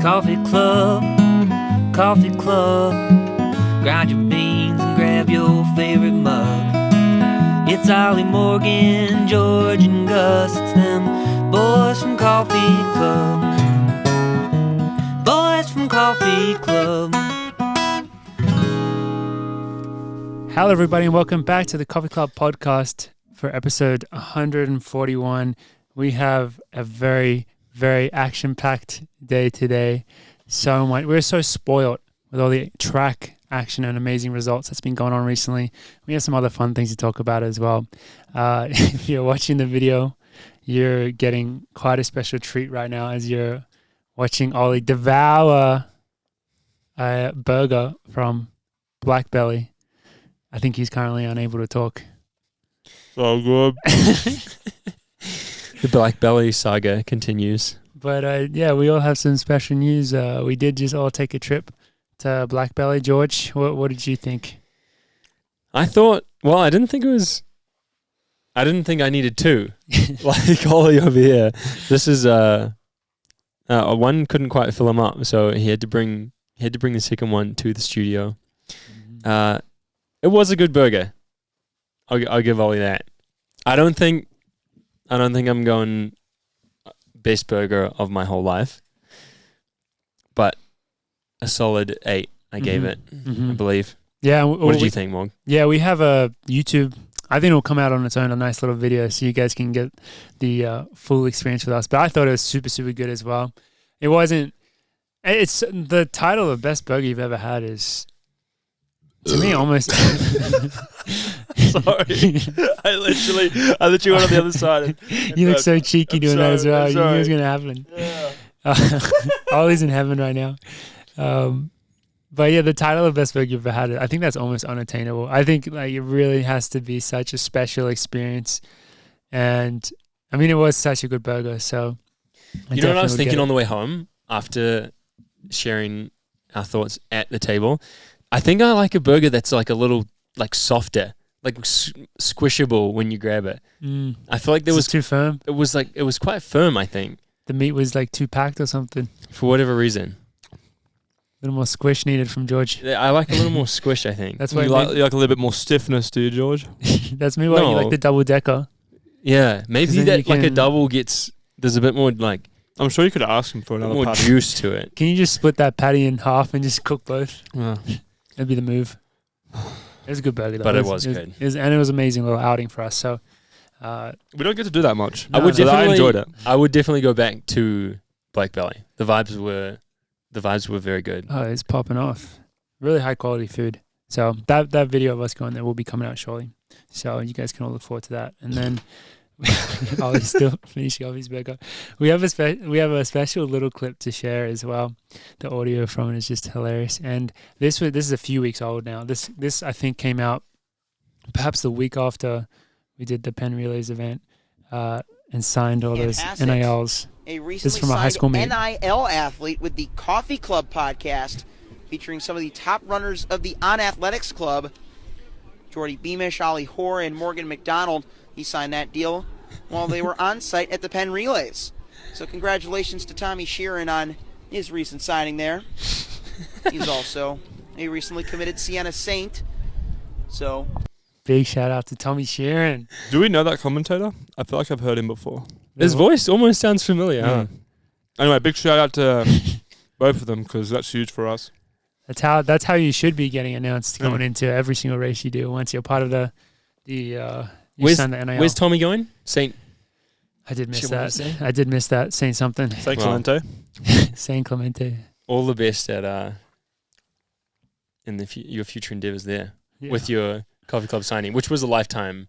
Coffee Club, Coffee Club. Grind your beans and grab your favorite mug. It's Ollie, Morgan, George, and Gus. It's them boys from Coffee Club. Boys from Coffee Club. Hello, everybody, and welcome back to the Coffee Club podcast for episode 141. We have a very, very action-packed day today. So much. We're so spoiled with all the track action and amazing results that's been going on recently. We have some other fun things to talk about as well. If you're watching the video, you're getting quite a special treat right now as you're watching Ollie devour a burger from Black Belly. I think he's currently unable to talk. So good. The Black Belly saga continues. But yeah, we all have some special news. We did just all take a trip to Black Belly. George, what did you think? I thought, well, I didn't think I needed two. Like Ollie over here. This is one couldn't quite fill him up, so he had to bring the second one to the studio. Mm-hmm. It was a good burger. I'll give Ollie that. I don't think I'm going best burger of my whole life, but a solid 8. I gave it, I believe. Yeah. What did you think, Morg? Yeah, we have a YouTube. I think it'll come out on its own, a nice little video, so you guys can get the full experience with us. But I thought it was super, super good as well. It wasn't. It's the title of best burger you've ever had is. To me, almost. Sorry, I literally went on the other side. You look so cheeky doing that as well. You knew it was going to happen. Yeah. Ollie's in heaven right now. But yeah, the title of best burger you've ever had, I think that's almost unattainable. I think like it really has to be such a special experience, and I mean, it was such a good burger. So, You know what I was thinking on the way home after sharing our thoughts at the table? I think I like a burger that's like a little like softer, like squishable when you grab it. I feel like there was too firm. It was quite firm. I think The meat was like too packed or something. for whatever reason. A little more squish needed from George. I like a little more squish. I think. That's why You like a little bit more stiffness, do you, George? that's me why you like the double decker. Yeah, maybe then that you like a can- double gets. There's a bit more like I'm sure you could ask him for another more patty. juice to it. Can you just split that patty in half and just cook both? Yeah. That'd be the move. It was a good burger, though. But it was good. And it was an amazing little outing for us. So, We don't get to do that much. No. I enjoyed it. I would definitely go back to Black Belly. The vibes were very good. oh, it's popping off. Really high quality food. So that video of us going there will be coming out shortly. So you guys can all look forward to that. And then Ollie's still finishing off his burger. We have a special little clip to share as well. The audio from it is just hilarious. And this is a few weeks old now. This I think came out perhaps the week after we did the Penn Relays event and signed all those NILs. A This is recently from a high school signed mate. NIL athlete with the Coffee Club podcast, featuring some of the top runners of the On Athletics Club. Jordy Beamish, Ollie Hoare, and Morgan McDonald. He signed that deal while they were on site at the Penn Relays. So congratulations to Tommy Sheeran on his recent signing there. He's also a recently committed Sienna Saint. So Big shout out to Tommy Sheeran. Do we know that commentator? I feel like I've heard him before. His voice almost sounds familiar. Huh? Anyway, big shout out to both of them because that's huge for us. That's how you should be getting announced going into every single race you do. Once you're part of the sign the NIL. Where's Tommy going? Saint. I did miss Shit, what did you that. say? I did miss that. Saint something. Thanks, Wow. Clemente. Saint Clemente. All the best at in your future endeavors there with your Coffee Club signing, which was a lifetime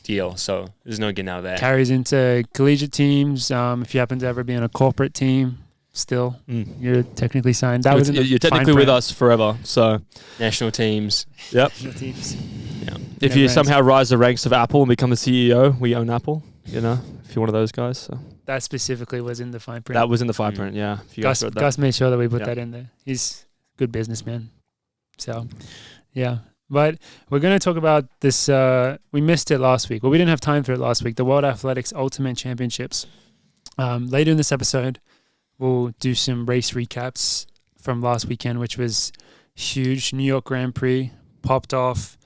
deal. So there's no getting out of that. Carries into collegiate teams. If you happen to ever be on a corporate team, still you're technically signed. That was in the You're technically fine with print. us forever. So, National teams. yep. National teams. Yeah. If Never you ends. somehow rise the ranks of Apple and become the CEO, we own Apple. You know, if you're one of those guys. So. That specifically was in the fine print. That was in the fine print, yeah. If you guys read that. Gus made sure that we put Yeah. that in there. He's a good businessman. So, yeah. But we're going to talk about this. We missed it last week. Well, we didn't have time for it last week. The World Athletics Ultimate Championships. Later in this episode, we'll do some race recaps from last weekend, which was huge. New York Grand Prix popped off,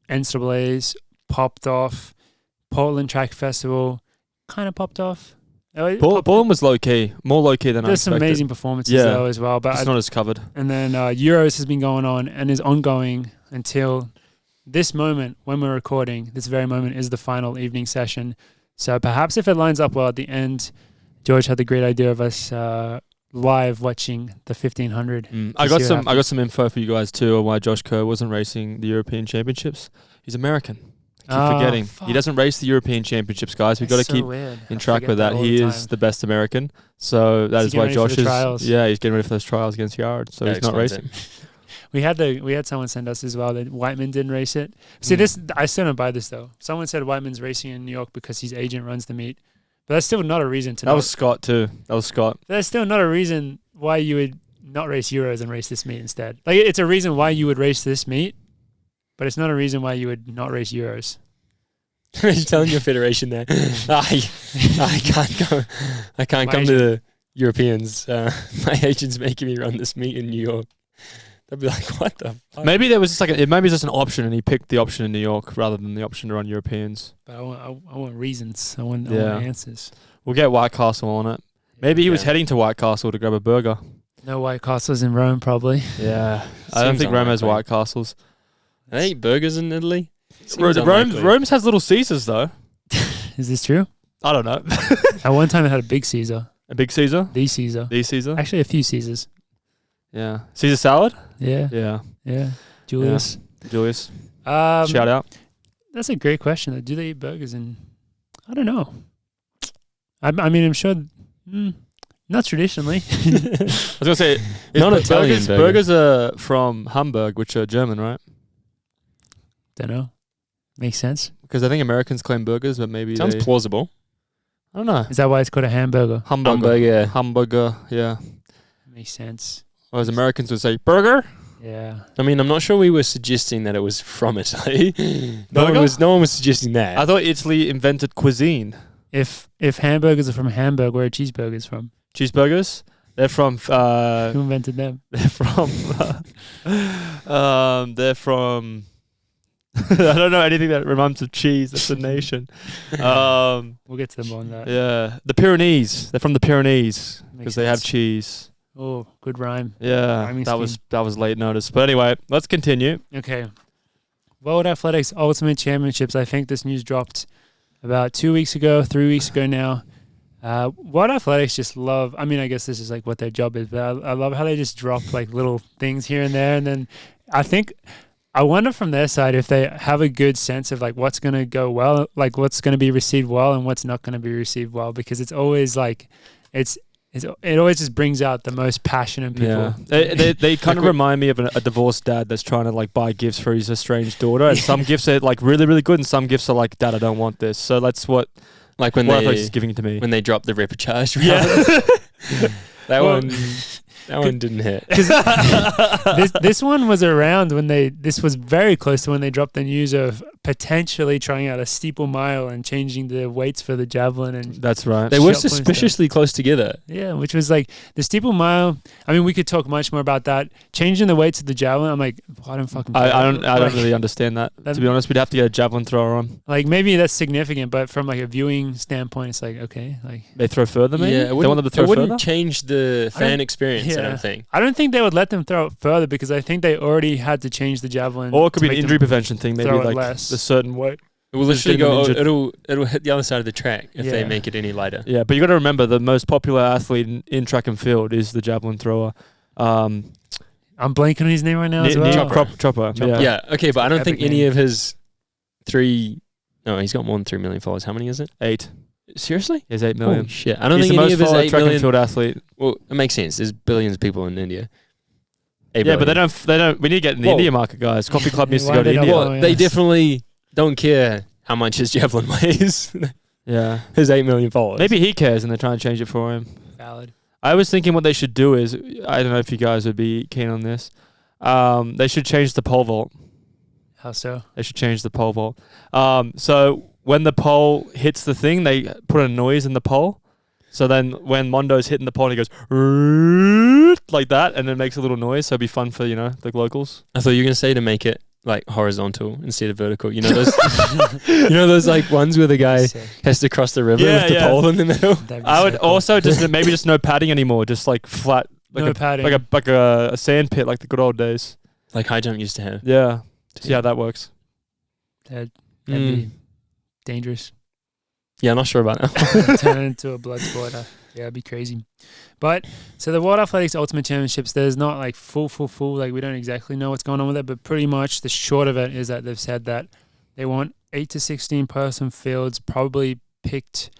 NCAAs popped off, Portland Track Festival kind of popped off. Portland was low key, more low key than I There's some expected. amazing performances though as well, but It's not as covered. and then Euros has been going on and is ongoing until this moment when we're recording. This very moment is the final evening session. So perhaps if it lines up well at the end, George had the great idea of us live watching the 1500. I got some info for you guys too on why Josh Kerr wasn't racing the European Championships. He's American. Keep forgetting. Fuck. He doesn't race the European Championships, guys. We've got to keep in track with that. He is the best American. So that is why Josh is. Yeah, he's getting ready for those trials against Yard. So he's not racing. We had someone send us as well that Wightman didn't race it. See, this I still don't buy this though. Someone said Wightman's racing in New York because his agent runs the meet, but that's still not a reason to. That was Scott too. That's still not a reason why you would not race Euros and race this meet instead. Like it's a reason why you would race this meet, but it's not a reason why you would not race Euros. You're telling your federation there, I can't go. I can't come to the Europeans. My agent's making me run this meet in New York. They'd be like, what the fuck? Maybe there was just maybe it's just an option, and he picked the option in New York rather than the option to run Europeans. But I want reasons. I want answers. We'll get White Castle on it. Maybe he was heading to White Castle to grab a burger. No White Castles in Rome, probably. Yeah, I don't think Rome has White Castles. They eat burgers in Italy. Rome has Little Caesars though. Is this true? I don't know. At one time, it had a big Caesar. A big Caesar? The Caesar. The Caesar? Actually, a few Caesars. Yeah. Caesar salad? Yeah. Yeah. Julius. Yeah. Julius. Shout out. That's a great question. Do they eat burgers in? I don't know. I mean, I'm sure. Not traditionally. I was going to say, non-Italian burgers are from Hamburg, which are German, right? Don't know. Makes sense. Because I think Americans claim burgers, but maybe sounds plausible. I don't know. Is that why it's called a hamburger? Hamburger, yeah. Makes sense. Whereas Americans would say burger. Yeah. I mean, I'm not sure we were suggesting that it was from Italy. No one was suggesting that. I thought Italy invented cuisine. If hamburgers are from Hamburg, where are cheeseburgers from? Cheeseburgers? They're from... who invented them? They're from... I don't know anything that reminds of cheese. That's a nation. We'll get to them on that. Yeah. The Pyrenees. They're from the Pyrenees because they have cheese. Oh, good rhyme. Yeah, that was late notice. But anyway, let's continue. Okay. World Athletics Ultimate Championships. I think this news dropped about 3 weeks ago now. World Athletics just love, I mean, I guess this is like what their job is, but I love how they just drop like little things here and there. And then I wonder from their side if they have a good sense of like what's going to go well, like what's going to be received well and what's not going to be received well, because it's always like, it always just brings out the most passionate people. Yeah. They kind of remind me of a divorced dad that's trying to like buy gifts for his estranged daughter, and some gifts are like really, really good, and some gifts are like, Dad, I don't want this. So that's what like when Athletics is giving it to me. When they drop the repechage round. That one didn't hit. This one was around when this was very close to when they dropped the news of potentially trying out a steeple mile and changing the weights for the javelin. And that's right. They were suspiciously close together. Yeah, which was like the steeple mile. I mean, we could talk much more about that. Changing the weights of the javelin. I'm like, I don't fucking. I don't really understand that. To be honest, we'd have to get a javelin thrower on. Like maybe that's significant, but from like a viewing standpoint, it's like okay, like they throw further. Maybe they want them to throw further. It wouldn't change the fan Yeah. experience. I don't think. I don't think they would let them throw it further because I think they already had to change the javelin. Or it could be an injury prevention thing. Maybe like less. a certain weight. It will literally go. It'll hit the other side of the track if they make it any lighter. Yeah, but you got to remember the most popular athlete in track and field is the javelin thrower. I'm blanking on his name right now as well. Chopper. Yeah. Okay, but I don't think any of his 3. No, he's got more than 3 million followers. How many is it? 8. Seriously? He has 8 million. Holy shit! I don't think any of his 8 track million and field athlete. Well, it makes sense. There's billions of people in India. Yeah, but they don't. We need to get in the India market, guys. Coffee Club needs to go to India. Well, they definitely don't care how much his javelin weighs. Yeah. His 8 million followers. Maybe he cares and they're trying to change it for him. Valid. I was thinking what they should do is, I don't know if you guys would be keen on this. They should change the pole vault. How so? They should change the pole vault. So when the pole hits the thing, they put a noise in the pole. So then when Mondo's hitting the pond, he goes like that, and it makes a little noise. So it'd be fun for, the locals. I thought you were going to say to make it like horizontal instead of vertical. You know those those like ones where the guy has to cross the river with the pole in the middle? I would also maybe just no padding anymore, just like flat, like padding. like a sand pit, like the good old days. Like high jump used to have. Yeah. See how that works. That'd be dangerous. Yeah, I'm not sure about that. Turn it into a blood sport. Yeah, it'd be crazy. But so the World Athletics Ultimate Championships, there's not like full. Like we don't exactly know what's going on with it, but pretty much the short of it is that they've said that they want 8 to 16 person fields, probably picked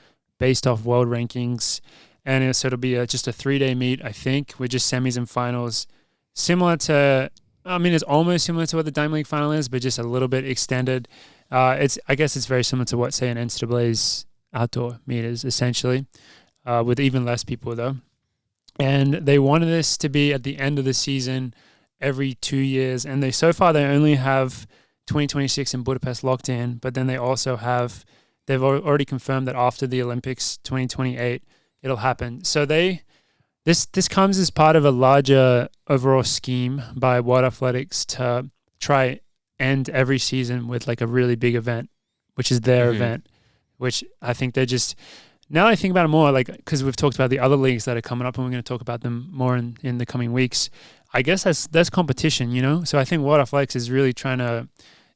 based off world rankings, and so it'll be just a 3-day meet, I think, with just semis and finals, similar to. I mean, it's almost similar to what the Diamond League final is, but just a little bit extended. I guess it's very similar to what, say, an NCAA's outdoor meet is, essentially, with even less people, though. And they wanted this to be at the end of the season every 2 years. And so far, they only have 2026 in Budapest locked in, but then they also they've already confirmed that after the Olympics 2028, it'll happen. So This comes as part of a larger overall scheme by World Athletics to try end every season with like a really big event, which is their event, which I think they're just, now I think about it more, like, because we've talked about the other leagues that are coming up and we're going to talk about them more in the coming weeks. I guess that's competition, So I think World Athletics is really trying to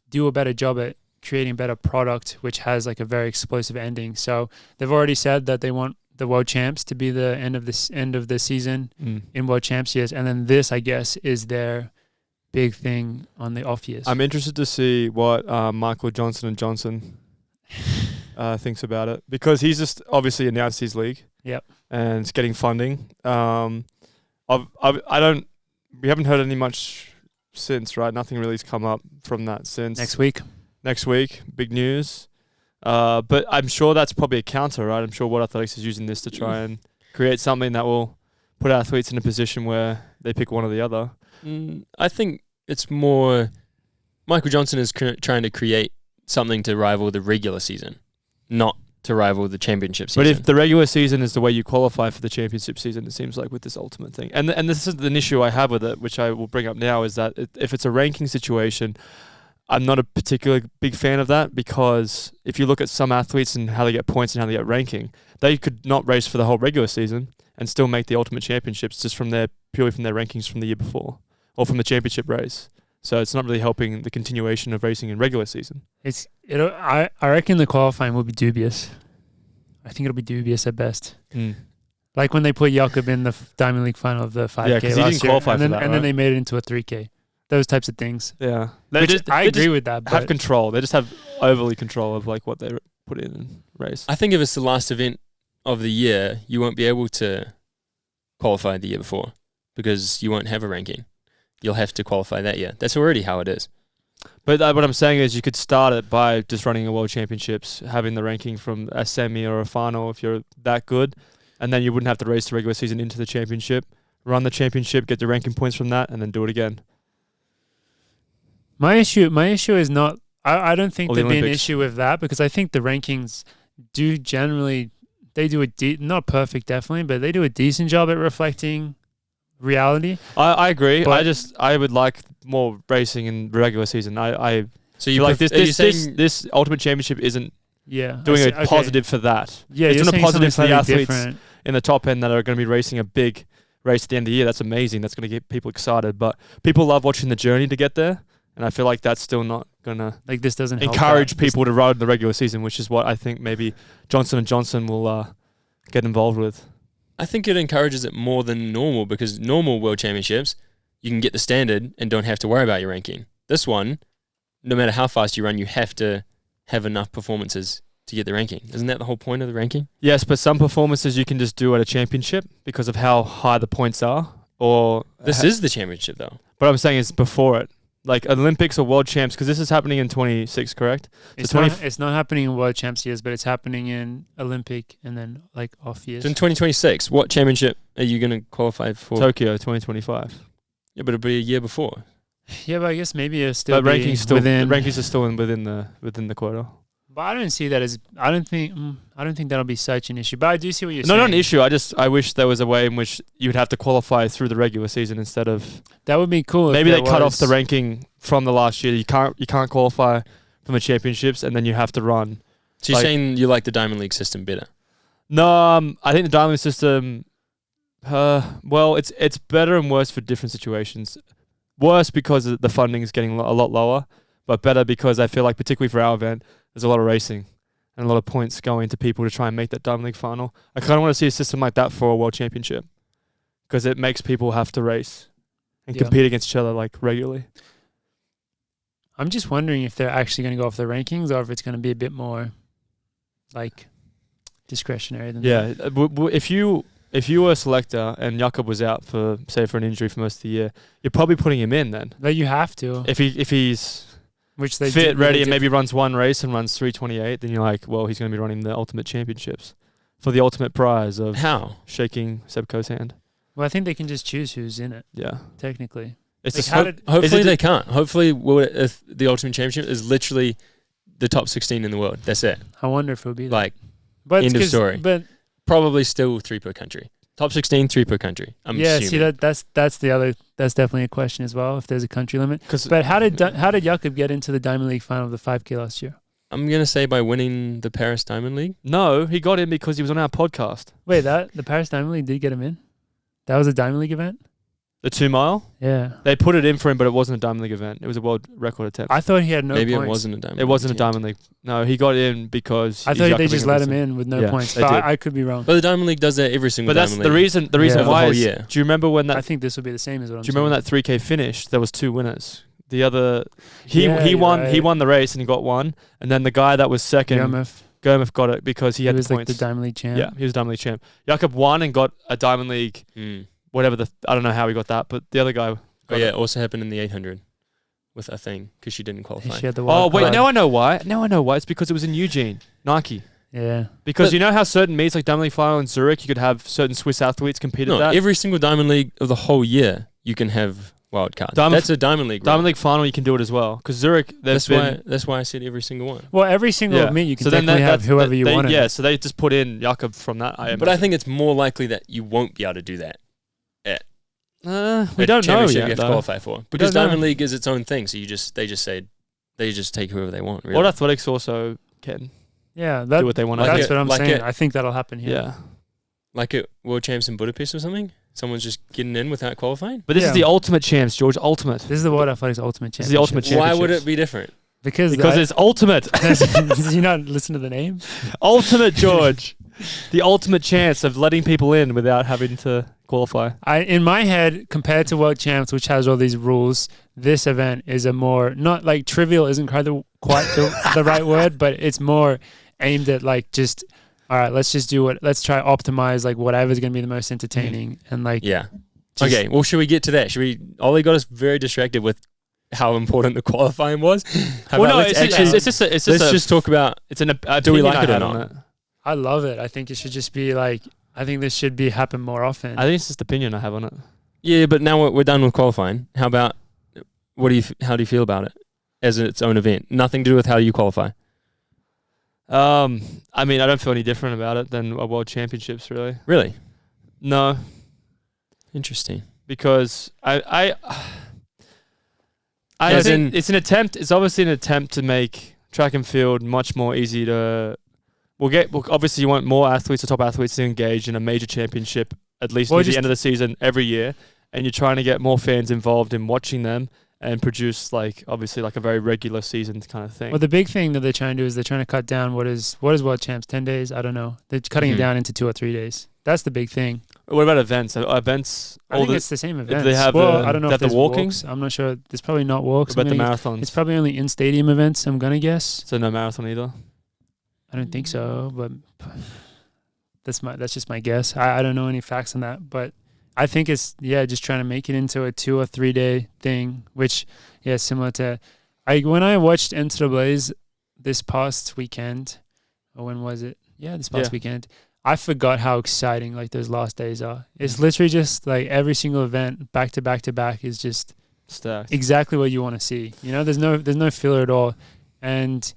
do a better job at creating a better product, which has like a very explosive ending. So they've already said that they want the world champs to be the end of the season in world champs years, and then this, I guess, is their big thing on the off years. I'm interested to see what Michael Johnson & Johnson thinks about it, because he's just obviously announced his league. Yep. And it's getting funding. We haven't heard any much since, right? Nothing really's come up from that since. Next week, big news. But I'm sure that's probably a counter, right? I'm sure World Athletics is using this to try and create something that will put athletes in a position where they pick one or the other. I think it's more Michael Johnson is trying to create something to rival the regular season, not to rival the championship season. But if the regular season is the way you qualify for the championship season, it seems like with this ultimate thing. And this is an issue I have with it, which I will bring up now, is that if it's a ranking situation, I'm not a particularly big fan of that, because if you look at some athletes and how they get points and how they get ranking, they could not race for the whole regular season and still make the ultimate championships just purely from their rankings from the year before or from the championship race. So it's not really helping the continuation of racing in regular season. I reckon the qualifying will be dubious. I think it'll be dubious at best. Like when they put Jakob in the Diamond League final of the 5K because he didn't qualify for that, and then they made it into a 3K. Those types of things. Yeah. I agree with that. But have control. They just have overly control of like what they put in and race. I think if it's the last event of the year, you won't be able to qualify the year before because you won't have a ranking. You'll have to qualify that year. That's already how it is. But what I'm saying is you could start it by just running a World Championships, having the ranking from a semi or a final if you're that good, and then you wouldn't have to race the regular season into the championship, run the championship, get the ranking points from that, and then do it again. My issue is not. I don't think there'd be an issue with that, because I think the rankings do generally, they do not perfect definitely, but they do a decent job at reflecting reality. I agree. I would like more racing in the regular season. So you like this Ultimate Championship isn't doing a positive for that. Yeah, it's doing a positive for the athletes different in the top end that are going to be racing a big race at the end of the year. That's amazing. That's going to get people excited. But people love watching the journey to get there. And I feel like that's still not going to this doesn't encourage people to ride the regular season, which is what I think maybe Johnson & Johnson will get involved with. I think it encourages it more than normal, because normal World Championships, you can get the standard and don't have to worry about your ranking. This one, no matter how fast you run, you have to have enough performances to get the ranking. Isn't that the whole point of the ranking? Yes, but some performances you can just do at a championship because of how high the points are. Or this is the championship, though. What I'm saying is before it. Like Olympics or World Champs, because this is happening in 26, correct? It's not happening in World Champs years, but it's happening in Olympic and then like off years. So in 2026, what championship are you going to qualify for? Tokyo 2025. Yeah, but it'll be a year before. Yeah, but I guess maybe it's still. But the rankings are still within the quota. But I don't see that as. I don't think that'll be such an issue. But I do see what you're No, saying. not an issue. I wish there was a way in which you would have to qualify through the regular season instead of That would be cool. maybe if they there cut off was. the ranking from the last year. You can't qualify from the championships, and then you have to run. So you're Like- saying you like the Diamond League system better? No, I think the Diamond League system. Well, it's better and worse for different situations. Worse because the funding is getting a lot lower, but better because I feel like particularly for our event, there's a lot of racing and a lot of points going to people to try and make that Diamond League final. I kind of want to see a system like that for a World Championship because it makes people have to race and Yeah. compete against each other like regularly. I'm just wondering if they're actually going to go off the rankings or if it's going to be a bit more like discretionary than that. Yeah, if you were a selector and Jakob was out for an injury for most of the year, you're probably putting him in then. But you have to. If he's Which they fit, did- ready, they and did- maybe runs one race and runs 3:28, then you're like, well, he's going to be running the ultimate championships for the ultimate prize of How? shaking Sebco's hand. Well, I think they can just choose who's in it. Yeah, Technically, it's Like, just how did- Hopefully it- they can't. Hopefully, if the Ultimate Championship is literally the top 16 in the world. That's it. I wonder if it'll be that. Like, But end of 'cause- story. But probably still 3 per country. Top 16, 3 per country. I'm yeah, assuming. see that's the other. That's definitely a question as well. If there's a country limit. because But how did Jakob get into the Diamond League final of the 5K last year? I'm going to say by winning the Paris Diamond League. no, he got in because he was on our podcast. Wait, the Paris Diamond League did get him in. That was a Diamond League event. The 2 mile, Yeah, they put it in for him, but it wasn't a Diamond League event. It was a world record attempt. I thought he had no Maybe points. it wasn't a Diamond It wasn't a League. Diamond League. No, he got in because I he's thought they Jakob just let him Ingebrigtsen. in with no Yeah, points. they But did. I could be wrong. But the Diamond League does that every single But that's Diamond the League. reason. The reason Yeah. why The whole is. year. Do you remember when I that? think this will be the same as what I'm Do you remember when saying. that 3K finished? There was 2 winners. The other, he Yeah, he you're won. He right. won the race and he got 1. And then the guy that was second, Gomez got it because he had was the like the points. Diamond League champ. Yeah, he was Diamond League champ. Jakob won and got a Diamond League. Whatever I don't know how he got that, but the other guy. Oh, yeah. It also happened in the 800 with a thing because she didn't qualify. She had the Oh wild wait, card. now I know why. It's because it was in Eugene, Nike. Yeah. Because But- you know how certain meets like Diamond League final in Zurich, you could have certain Swiss athletes compete at No, that. every single Diamond League of the whole year, you can have wild cards. That's a Diamond League. Diamond League final, you can do it as well. Because Zurich, That's why I said every single one. Well, every single meet you can definitely have whoever you want. Yeah, so they just put in Jakob from that. But I think it's more likely that you won't be able to do that. we A don't know championship yet. you have to though. qualify for because don't know. Diamond League is its own thing. So they just take whoever they want. Really. World Athletics also can Yeah, do what they want to Like do. that's what I'm like saying. it- I think that'll happen here. Yeah. Like at World Champs in Budapest or something. Someone's just getting in without qualifying. But this is Yeah. the ultimate champs, George. Ultimate. This is the World Athletics Ultimate This Championship. is the ultimate championship. Why would it be different? Because it's ultimate. Did you not listen to the name? Ultimate, George. The ultimate chance of letting people in without having to qualify. In my head, compared to World Champs, which has all these rules, this event is a more not like trivial. Isn't quite the right word, but it's more aimed at like just. All right, let's try optimize like whatever's going to be the most entertaining and like Yeah. just- Okay. Well, should we get to that? Ollie got us very distracted with how important the qualifying was. How about let's just talk about. It's an Do we opinion like I it or have on not? it. I love it. I think it should just be like I think this should be happen more often. I think it's just opinion I have on it. Yeah, but now we're done with qualifying. How about how do you feel about it as its own event? Nothing to do with how you qualify. I mean, I don't feel any different about it than a World Championships, really. Really No, interesting. because I As think in- it's an attempt. It's obviously an attempt to make track and field much more easy to. Obviously, you want more athletes, the top athletes, to engage in a major championship at least Well, near the just- end of the season every year, and you're trying to get more fans involved in watching them and produce obviously a very regular season kind of thing. Well, the big thing that they're trying to do is they're trying to cut down what is World Champs 10 days. I don't know. They're cutting it Mhm. down into 2 or 3 days. That's the big thing. What about events? Events. I think it's the same events. they have well, the- I don't know they if have the there's walking? walks. I'm not sure. There's probably not walks. What about the I'm gonna marathons? It's probably only in stadium events. I'm gonna guess. So no marathon either. I don't think so, but that's just my guess. I don't know any facts on that, but I think it's just trying to make it into a 2 or 3 day thing, which similar to when I watched NCAA's this past weekend, or when was it? Yeah, this past weekend. I forgot how exciting those last days are. It's literally just every single event back to back to back is just Stacked. exactly what you want to see. You know, there's no filler at all. And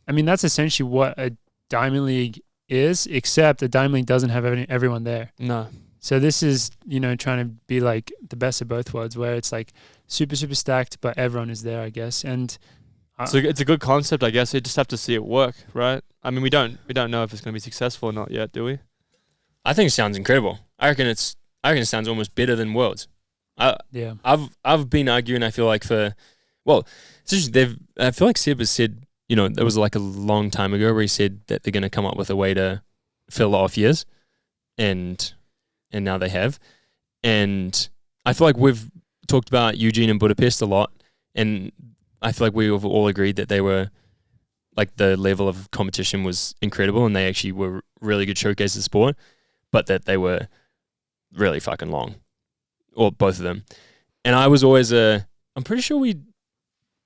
I mean, that's essentially what a Diamond League is, except a Diamond League doesn't have everyone there. No. So this is, trying to be like the best of both worlds, where it's like super, super stacked, but everyone is there, I guess. And So it's a good concept, I guess. We just have to see it work, right? I mean, we don't know if it's going to be successful or not yet, do we? I think it sounds incredible. I reckon it sounds almost better than Worlds. yeah. I've been arguing. I feel like I feel like Seb has said, that was like a long time ago where he said that they're going to come up with a way to fill off years, and now they have. And I feel like we've talked about Eugene and Budapest a lot, and I feel like we've all agreed that they were, like, the level of competition was incredible, and they actually were really good showcases of sport, but that they were really fucking long, or both of them. And I was always I'm pretty sure we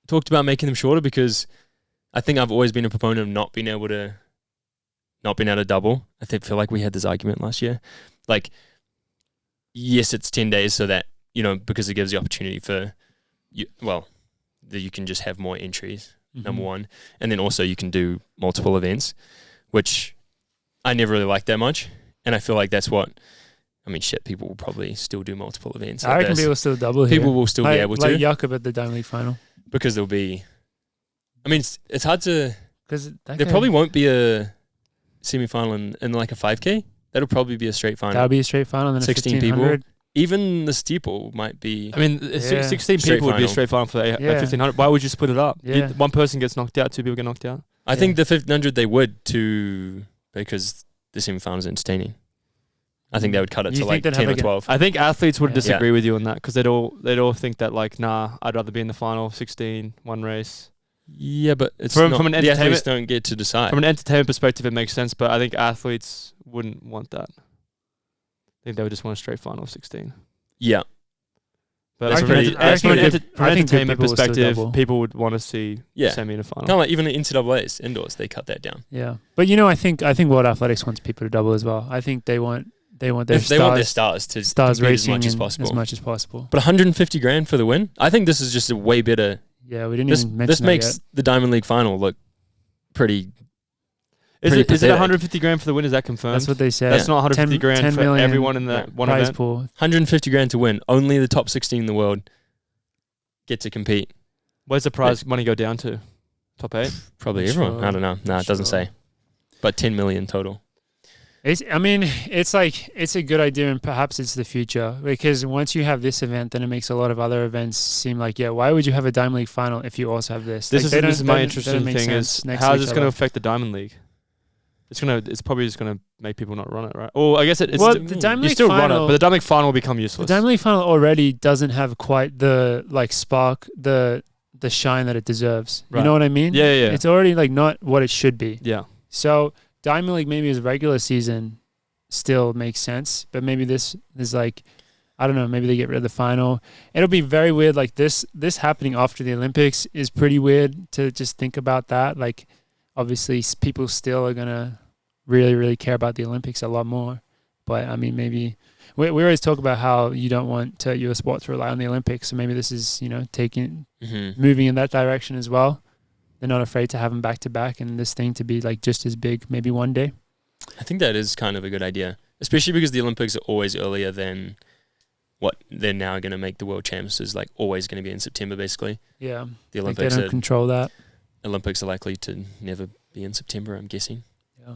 talked about making them shorter, because I think I've always been a proponent of not being able to double. I feel like we had this argument last year. Like, yes, it's 10 days so that, because it gives the opportunity for that you can just have more entries, number one. And then also you can do multiple events, which I never really liked that much. And I feel like that's what, people will probably still do multiple events. I reckon people still double here. People will still be able to. Like Jakob at the Diamond League final. Because there'll be, it's hard to, because there probably won't be a semi-final in like a 5K. That'll probably be a straight final. That'll be a straight final. Then 16 people. Even the steeple might be. 16 people would be a straight final for a 1500. Why would you split it up? Yeah. One person gets knocked out, two people get knocked out. I think the 1500 they would too, because the semi-final is entertaining. I think they would cut it to like 10 or 12. I think athletes would disagree with you on that, because they'd all think that, like, nah, I'd rather be in the final, 16, one race. Yeah, but it's from not, an the athletes don't get to decide. From an entertainment perspective, it makes sense, but I think athletes wouldn't want that. I think they would just want a straight final of 16. Yeah. But from an entertainment perspective, people would want to see semi and a final. Kind of like even the NCAA's indoors, they cut that down. Yeah, but I think World Athletics wants people to double as well. I think they want their stars to racing as much as possible. But 150 grand for the win. I think this is just a way better. Yeah, we didn't even mention this that makes yet. the Diamond League final look pretty. Is it 150 grand for the win? Is that confirmed? That's what they said. That's not 150 grand 10 for million everyone in that one prize event. pool. 150 grand to win. Only the top 16 in the world get to compete. Where's the prize money go down to? Top 8? Probably everyone. Sure. I don't know. No, it doesn't say. But 10 million total. It's a good idea, and perhaps it's the future, because once you have this event, then it makes a lot of other events seem like, why would you have a Diamond League final if you also have this? This is my interesting thing is, how is this going to affect the Diamond League? It's probably just going to make people not run it, right? Or I guess the Diamond League final, run it, but the Diamond League final will become useless. The Diamond League final already doesn't have quite the spark, the shine that it deserves. Right. You know what I mean? Yeah. It's already not what it should be. Yeah. So Diamond League maybe as regular season still makes sense, but maybe this is I don't know, maybe they get rid of the final. It'll be very weird. Like this happening after the Olympics is pretty weird to just think about that. Like, obviously people still are going to really, really care about the Olympics a lot more. But maybe we always talk about how you don't want your sport to rely on the Olympics. So maybe this is, moving in that direction as well. They're not afraid to have them back to back and this thing to be just as big maybe one day. I think that is kind of a good idea, especially because the Olympics are always earlier than what they're now going to make the World Champs is always going to be in September, basically. Yeah. The Olympics they don't control that. Olympics are likely to never be in September, I'm guessing. Yeah.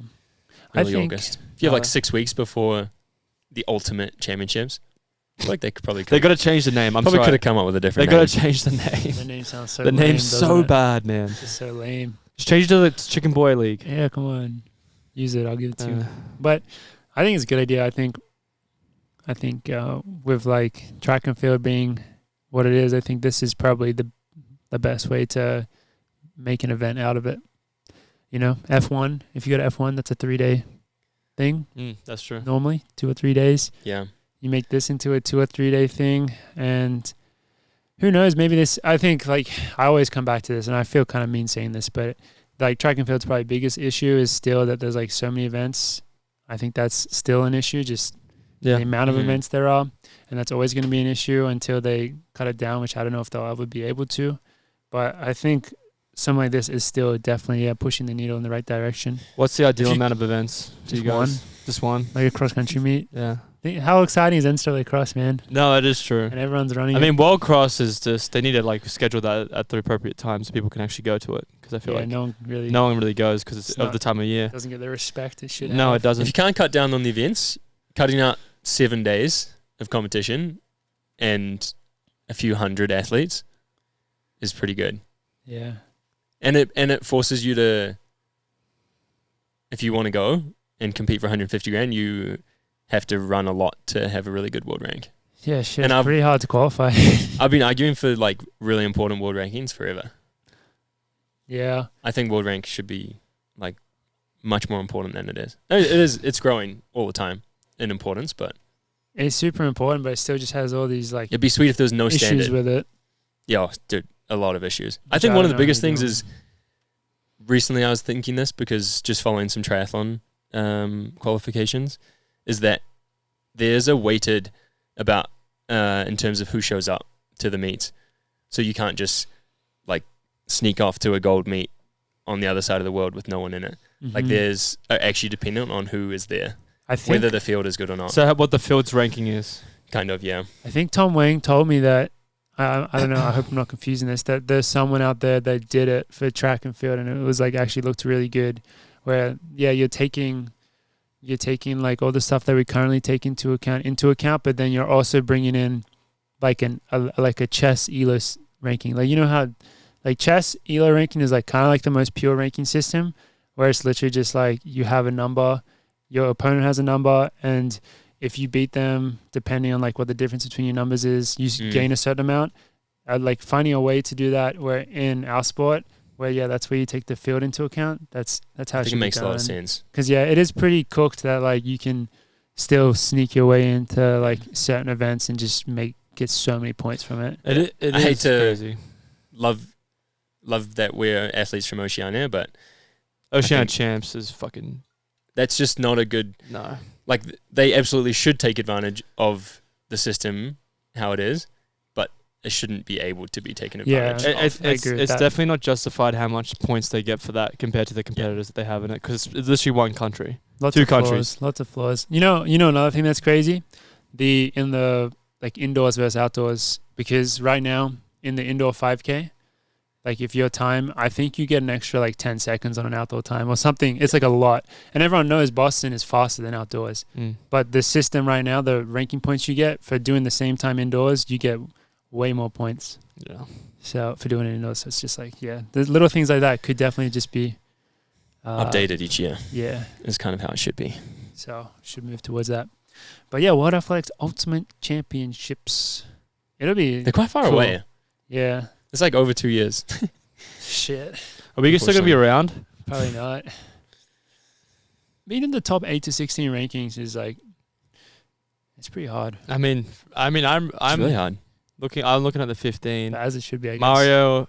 Early August. If you have 6 weeks before the Ultimate Championships, they could probably. They got to change the name. Probably could have come up with a different name. They got to change the name. The name sounds so. The lame, name's so bad, man. It's just so lame. Just change it to the Chicken Boy League. Yeah, come on, use it. I'll give it to you. But I think it's a good idea. I think with track and field being what it is, I think this is probably the best way to make an event out of it. F1. If you go to F1, that's a 3-day thing. That's true. Normally 2 or 3 days. Yeah. You make this into a 2 or 3 day thing, and who knows? Maybe this. I think I always come back to this, and I feel kind of mean saying this, but track and field's probably biggest issue is still that there's so many events. I think that's still an issue, just the amount of events there are, and that's always going to be an issue until they cut it down, which I don't know if they'll ever be able to. But I think something like this is still definitely pushing the needle in the right direction. What's the ideal amount of events to you Just guys? one. Just one? Like a cross country meet. Yeah. How exciting is NCAA cross, man? No, it is true. And everyone's running. I mean, World Cross is just, they need to like schedule that at the appropriate time so people can actually go to it. Because I feel like no one really goes because it's of the time of year. doesn't get the respect it should. No, have. it doesn't. If you can't cut down on the events, cutting out 7 days of competition and a few hundred athletes is pretty good. Yeah. And it forces you to, if you want to go and compete for 150 grand, you have to run a lot to have a really good world rank. Yeah, shit. And It's pretty hard to qualify. I've been arguing for like really important world rankings forever. Yeah. I think world rank should be like much more important than it is. It is. It's growing all the time in importance, but It's super important, but it still just has all these like it'd be sweet if there was no issues standard. with it. Yeah, dude, a lot of issues. I Which think I one of don't the know biggest how you things do is recently I was thinking this because just following some triathlon qualifications is that there's a weighted about in terms of who shows up to the meets. So you can't just like sneak off to a gold meet on the other side of the world with no one in it. Like Mhm. there's actually dependent on who is there, I think whether the field is good or not. So what the field's ranking is? Kind of, yeah. I think Tom Wang told me that I don't know. I hope I'm not confusing this. That there's someone out there that did it for track and field, and it was like actually looked really good. Where you're taking like all the stuff that we currently take into account, but then you're also bringing in like a chess ELO ranking. Like you know how like chess ELO ranking is like kind of like the most pure ranking system, where it's literally just like you have a number, your opponent has a number, and if you beat them, depending on like what the difference between your numbers is, you gain a certain amount. Like finding a way to do that where in our sport, where that's where you take the field into account. That's how I think it makes a lot of sense. Because it is pretty cooked that like you can still sneak your way into like certain events and just get so many points from it. It I hate is to crazy. love that we're athletes from Oceania, but Oceania Champs is fucking that's just not a good. no. Like they absolutely should take advantage of the system how it is, but it shouldn't be able to be taken advantage of. It's I agree with it's that. definitely not justified how much points they get for that compared to the competitors that they have in it because it's literally one country. Lots Two of flaws, countries. lots of flaws. You know another thing that's crazy, in the like indoors versus outdoors, because right now in the indoor 5K, like if your time, I think you get an extra like 10 seconds on an outdoor time or something. It's like a lot, and everyone knows Boston is faster than outdoors. But the system right now, the ranking points you get for doing the same time indoors, you get way more points. Yeah. So for doing it indoors, so it's just like the little things like that could definitely just be Updated each year Yeah. is kind of how it should be. So should move towards that. But yeah, World Athletics Ultimate Championships. It'll be They're quite far cool. away. Yeah. It's like over 2 years. Shit. Are we still going to be around? Probably not. Being in the top 8 to 16 rankings is like it's pretty hard. I mean, I'm It's really hard. I'm looking at the 15. As it should be, I guess. Mario,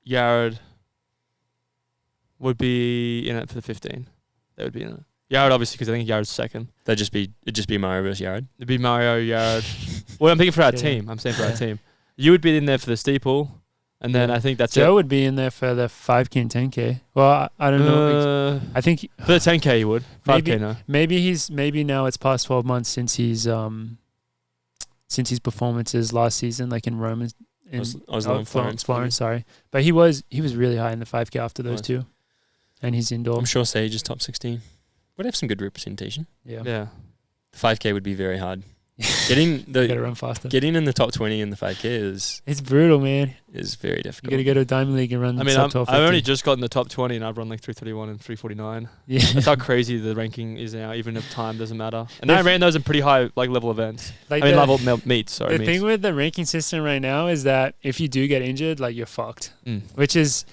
Yared would be in it for the 15. They would be in it. Yared obviously because I think Yared's second. It'd just be Mario versus Yard. It'd be Mario, Yared. Well, I'm thinking for our Yeah. team. I'm saying for our team. You would be in there for the steeple, and then I think that's Joe it. would be in there for the 5K and 10K. Well, I don't know. I think For the 10K you would. 5K no. maybe now it's past 12 months since his performances last season, like in Rome in Oslo and Florence. Florence, sorry. But he was really high in the 5K after those Nice. two, and he's indoor. I'm sure Sage is top 16. Would have some good representation. Yeah, Yeah. The 5K would be very hard. Getting gotta run faster. getting in the top 20 in the 5K It's brutal, man. is very You difficult. gotta go to a Diamond League and run. I mean, sub 12, I've only 50. just got in the top 20 and I've run like 331 and 349. Yeah. That's how crazy the ranking is now, even if time doesn't matter. And The I f- ring those in pretty high like level events. Like I mean, the- level meets. Sorry, The thing with the ranking system right now is that if you do get injured, like you're fucked. Which is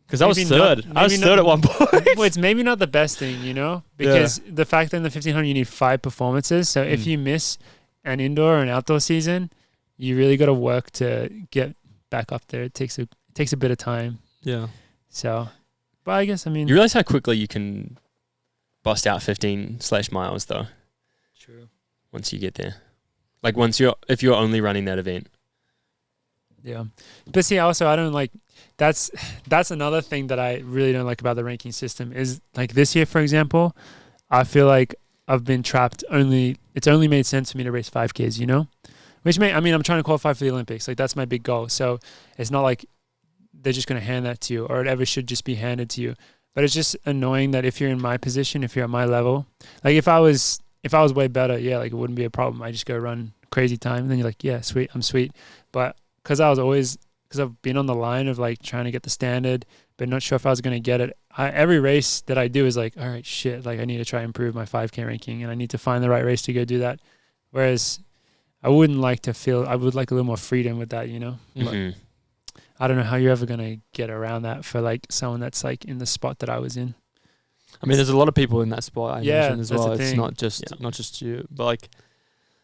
because I was maybe third. not- I was maybe third not- at one point. well, it's maybe not the best thing, because the fact that in the 1500 you need 5 performances. So if you miss an indoor or an outdoor season, you really got to work to get back up there. It takes a bit of time. Yeah. So, but I guess You realize how quickly you can bust out 15/miles though. True. Once you get there, like if you're only running that event. Yeah. But see, also, I don't like, that's another thing that I really don't like about the ranking system is like this year, for example, I feel like I've been trapped it's only made sense for me to race 5Ks, you know? I'm trying to qualify for the Olympics. Like, that's my big goal. So it's not like they're just going to hand that to you, or it ever should just be handed to you. But it's just annoying that if you're in my position, if you're at my level, like if I was way better, yeah, like it wouldn't be a problem. I just go run crazy time, and then you're like, yeah, sweet, I'm sweet. But because I've been on the line of like trying to get the standard, but not sure if I was going to get it. Every race that I do is like, all right, shit, like I need to try and improve my 5K ranking, and I need to find the right race to go do that. Whereas I would like a little more freedom with that, you know? Mm-hmm. I don't know how you're ever going to get around that for like someone that's like in the spot that I was in. I mean, there's a lot of people in that spot, I imagine, as that's well. the It's thing. not just you, but like,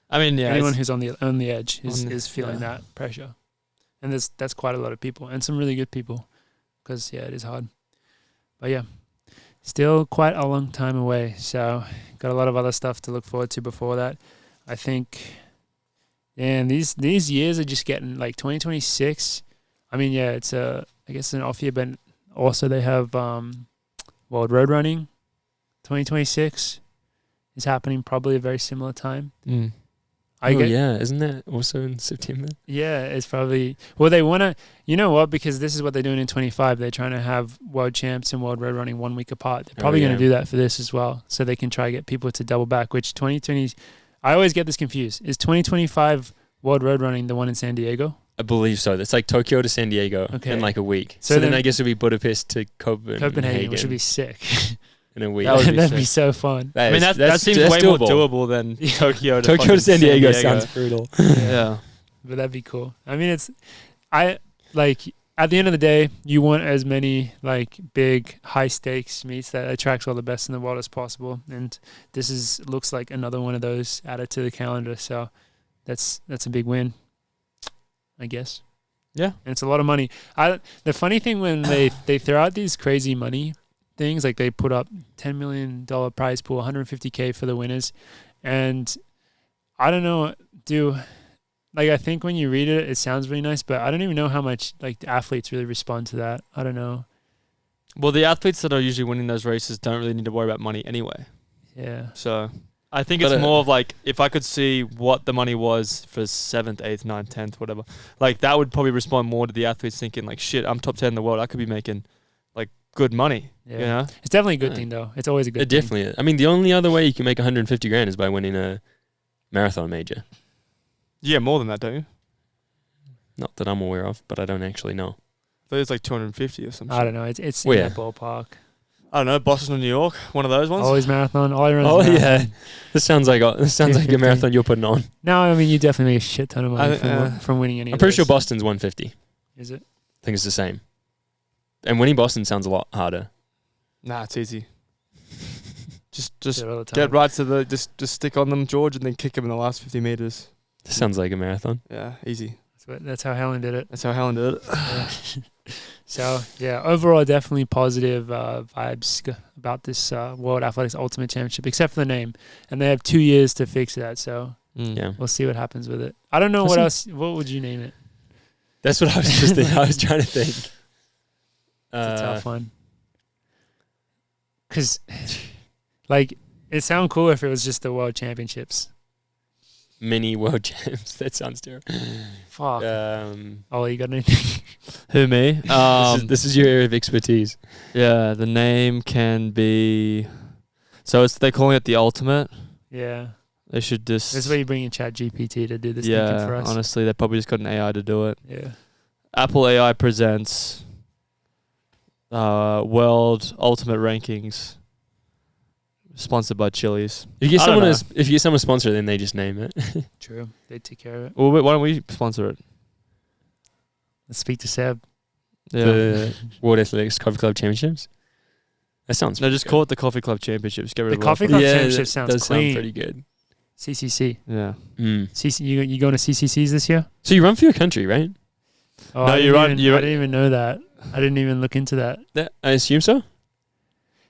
I mean, yeah. Anyone who's on the edge is feeling yeah. that pressure. And that's quite a lot of people, and some really good people, because, yeah, it is hard. But, yeah, still quite a long time away. So got a lot of other stuff to look forward to before that. I think, and these years are just getting, like, 2026. I mean, yeah, I guess an off year, but also they have World Road Running 2026 is happening probably a very similar time. Mm. Isn't that also in September? Yeah, it's probably... Well, they want to... You know what? Because this is what they're doing in 25. They're trying to have World Champs and World Road Running 1 week apart. They're probably going to do that for this as well, so they can try to get people to double back, which 2020... I always get this confused. Is 2025 World Road Running the one in San Diego? I believe so. It's like Tokyo to San Diego in like a week. So then I guess it'll be Budapest to Copenhagen, which would be sick. In a week. That'd be so fun. That seems way more doable than Tokyo to San Diego sounds brutal. Yeah. But that'd be cool. I mean, at the end of the day, you want as many like big high stakes meets that attracts all the best in the world as possible. And this looks like another one of those added to the calendar. So that's a big win, I guess. Yeah. And it's a lot of money. The funny thing when they throw out these crazy money things, like they put up $10 million prize pool, $150K for the winners, and I don't know, I think when you read it sounds really nice, but I don't even know how much like the athletes really respond to that. I don't know. Well, the athletes that are usually winning those races don't really need to worry about money anyway. Yeah. So I think it's more of like, if I could see what the money was for 7th, 8th, 9th, 10th, whatever, like that would probably respond more to the athletes thinking like, shit, I'm top 10 in the world. I could be making like good money. Yeah. You know? It's definitely a good thing though. It's always a good thing. It definitely is. I mean, the only other way you can make 150 grand is by winning a marathon major. Yeah, more than that, don't you? Not that I'm aware of, but I don't actually know. I thought it's like 250 or something. I don't know. It's in that ballpark. I don't know, Boston or New York, one of those ones. Always marathon. All I run Oh is marathon. yeah, this sounds like a marathon you're putting on. No, I mean you definitely make a shit ton of money from winning any. I'm pretty sure Boston's 150. Is it? I think it's the same. And winning Boston sounds a lot harder. Nah, it's easy. Just get right to the just stick on them, George, and then kick them in the last 50 meters. This sounds like a marathon. Yeah, easy. That's how Helen did it. Yeah. So, yeah, overall, definitely positive vibes about this World Athletics Ultimate Championship, except for the name. And they have 2 years to fix that, so yeah, we'll see what happens with it. I don't know what else. What would you name it? That's what I was just thinking. I was trying to think. It's a tough one. Because, like, it sounds cool if it was just the World Championships. Mini World Champs. That sounds terrible. Fuck. You got anything? Who, me? This is your area of expertise. Yeah, the name can be... So they're calling it the Ultimate. Yeah. They should just... That's where you bring in ChatGPT to do this thinking for us. Honestly, they probably just got an AI to do it. Yeah. Apple AI presents World Ultimate Rankings, sponsored by Chili's. If you get someone to sponsor it, then they just name it. True. They take care of it. Well, why don't we sponsor it? Let's speak to Seb. Yeah. The World Athletics Coffee Club Championships. That sounds No, just call it the Coffee Club Championships. Get rid of the Coffee Club Championship sounds does clean. Sound pretty good. CCC. Yeah. CC, you going to CCCs this year? So you run for your country, right? Oh, No, I didn't even know that. I didn't even look into that. I assume so.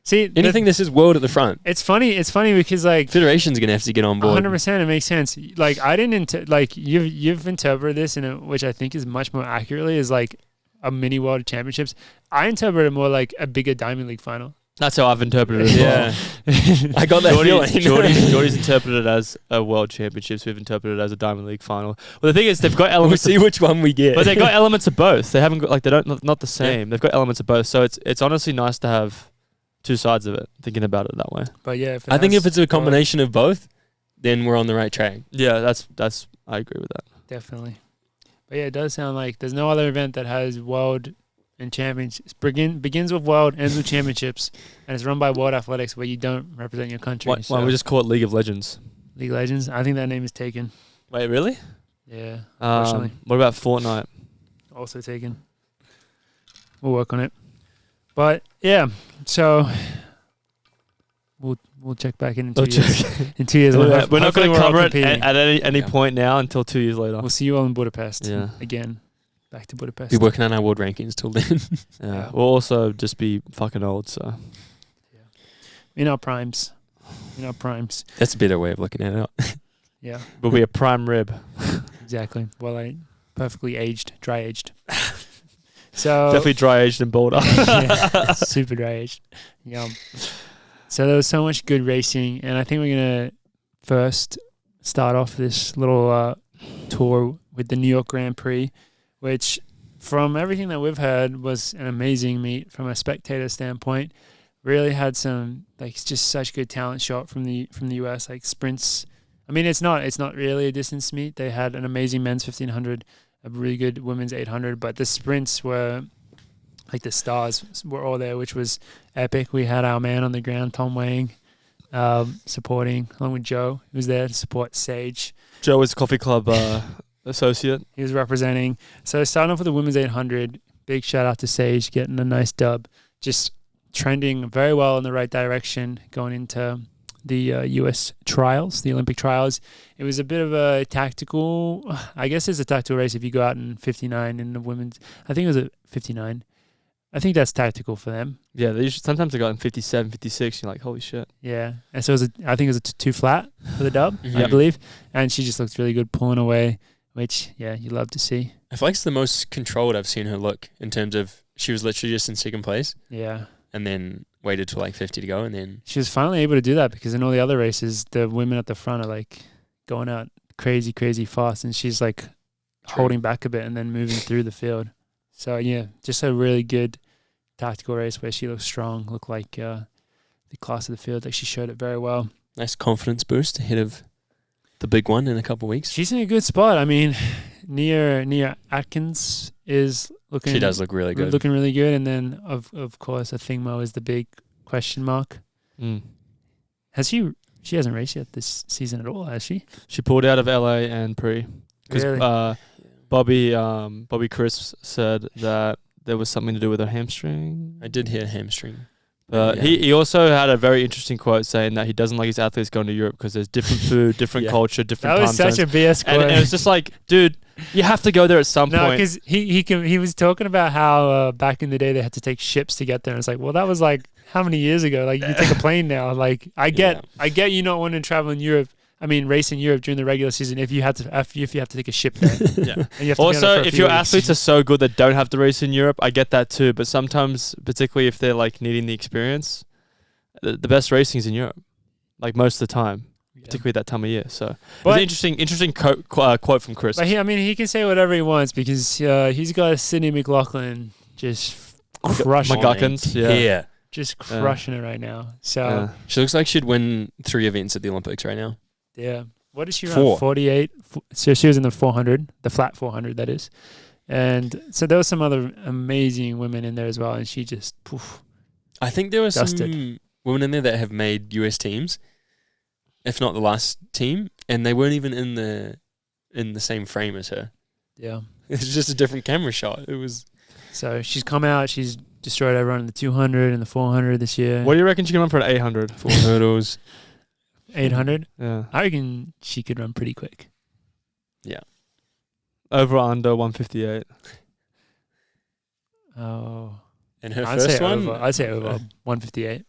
See, Anything that says world at the front. it's funny. It's funny because like Federation's going to have to get on board. 100%, it makes sense. Like I didn't like you've interpreted this in a, which I think is much more accurately is like a mini world championships. I interpret it more like a bigger Diamond League final. That's how I've interpreted it as well. I got that feeling. Jordy's interpreted it as a world championships. We've interpreted it as a Diamond League final. Well, the thing is, they've got We'll elements. see which one we get. But they got elements of both. They haven't got like they don't not the same. They've got elements of both. So it's honestly nice to have two sides of it. Thinking about it that way. But yeah, I think if it's a combination of both, then we're on the right track. Yeah, that's I agree with that. definitely. But yeah, it does sound like there's no other event that has world and championships. Begins with world, ends with championships, and it's run by World Athletics, where you don't represent your country. Why don't we just call it League of Legends? League of Legends? I think that name is taken. Wait, really? Yeah, unfortunately. What about Fortnite? Also taken. We'll work on it. But yeah, so we'll check back in 2 years. In 2 years, We're not going hopefully to we're all cover it competing. at any Yeah. point now until 2 years later. We'll see you all in Budapest. Yeah. Again, back to Budapest. Be working on our world rankings till then. Yeah. We'll also just be fucking old, so. In our primes. That's a better way of looking at it. Yeah, We'll be a prime rib. exactly. Well, perfectly aged, dry aged. So Definitely dry aged and bolder. yeah, super dry aged. Yum. So there was so much good racing, and I think we're gonna first start off this little tour with the New York Grand Prix, which, from everything that we've heard, was an amazing meet from a spectator standpoint. Really had some just such good talent shot from the US, like sprints. I mean, it's not really a distance meet. They had an amazing men's 1500, a really good women's 800, but the sprints were like the stars were all there, which was epic. We had our man on the ground, Tom Wang, supporting, along with Joe, who was there to support Sage. Joe is Coffee Club associate. He was representing. So starting off with the women's 800, big shout out to Sage, getting a nice dub. Just trending very well in the right direction going into the U.S. trials, the Olympic trials. It was a bit of a tactical, I guess it's a tactical race if you go out in 59 in the women's. I think it was a 59. I think that's tactical for them. Yeah, sometimes they got in 57, 56. You're like, holy shit. Yeah. And so I think it was a two flat for the dub, I Mhm. believe. And she just looked really good pulling away, which, yeah, you love to see. I feel like it's the most controlled I've seen her look in terms of she was literally just in second place Yeah. and then waited till like 50 to go and then She was finally able to do that because in all the other races, the women at the front are like going out crazy, crazy fast. And she's like holding back a bit and then moving through the field. So, yeah, just a really good tactical race where she looked strong, looked like the class of the field. Like she showed it very well. nice confidence boost ahead of the big one in a couple of weeks. She's in a good spot. I mean, Nia Atkins is looking. She does look really good. Looking really good. And then, of course, Athingmo is the big question mark. Mm. Has she hasn't raced yet this season at all, has she? She pulled out of LA and Pre because Really? Bobby Chris said that there was something to do with her hamstring. I did hear hamstring. But Yeah. he also had a very interesting quote saying that he doesn't like his athletes going to Europe because there's different food, different Yeah. culture, different That time was such zones. a BS quote. And it was just like, dude, you have to go there at some No, point. because he was talking about how back in the day they had to take ships to get there. And it's like, well, that was like how many years ago? Like you take a plane now. Like I get you not wanting to travel in Europe. I mean, race in Europe during the regular season if you have to take a ship there. Yeah. And you have to be on it Also, for a if few your weeks. athletes are so good that don't have to race in Europe, I get that too. But sometimes, particularly if they're like needing the experience, the best racing is in Europe, like most of the time, particularly that time of year. So, it was But- an interesting quote from Chris. But he can say whatever he wants because he's got Sydney Mclaughlin just crushing, McGuckins, yeah. just crushing it right now. So Yeah. She looks like she'd win 3 events at the Olympics right now. yeah. What did she run? 4. 48. So she was in the 400, the flat 400, that is. And so there was some other amazing women in there as well. And she just, poof. I think there were Dusted. some women in there that have made US teams, if not the last team, and they weren't even in the same frame as her. Yeah. It's just a different camera shot. It was So she's come out. She's destroyed everyone in the 200 and the 400 this year. What do you reckon she can run for an 800? 4 hurdles. 800? Yeah. I reckon she could run pretty quick. Over or under 158. Oh. And her I'd first say one, over. I'd say over 158.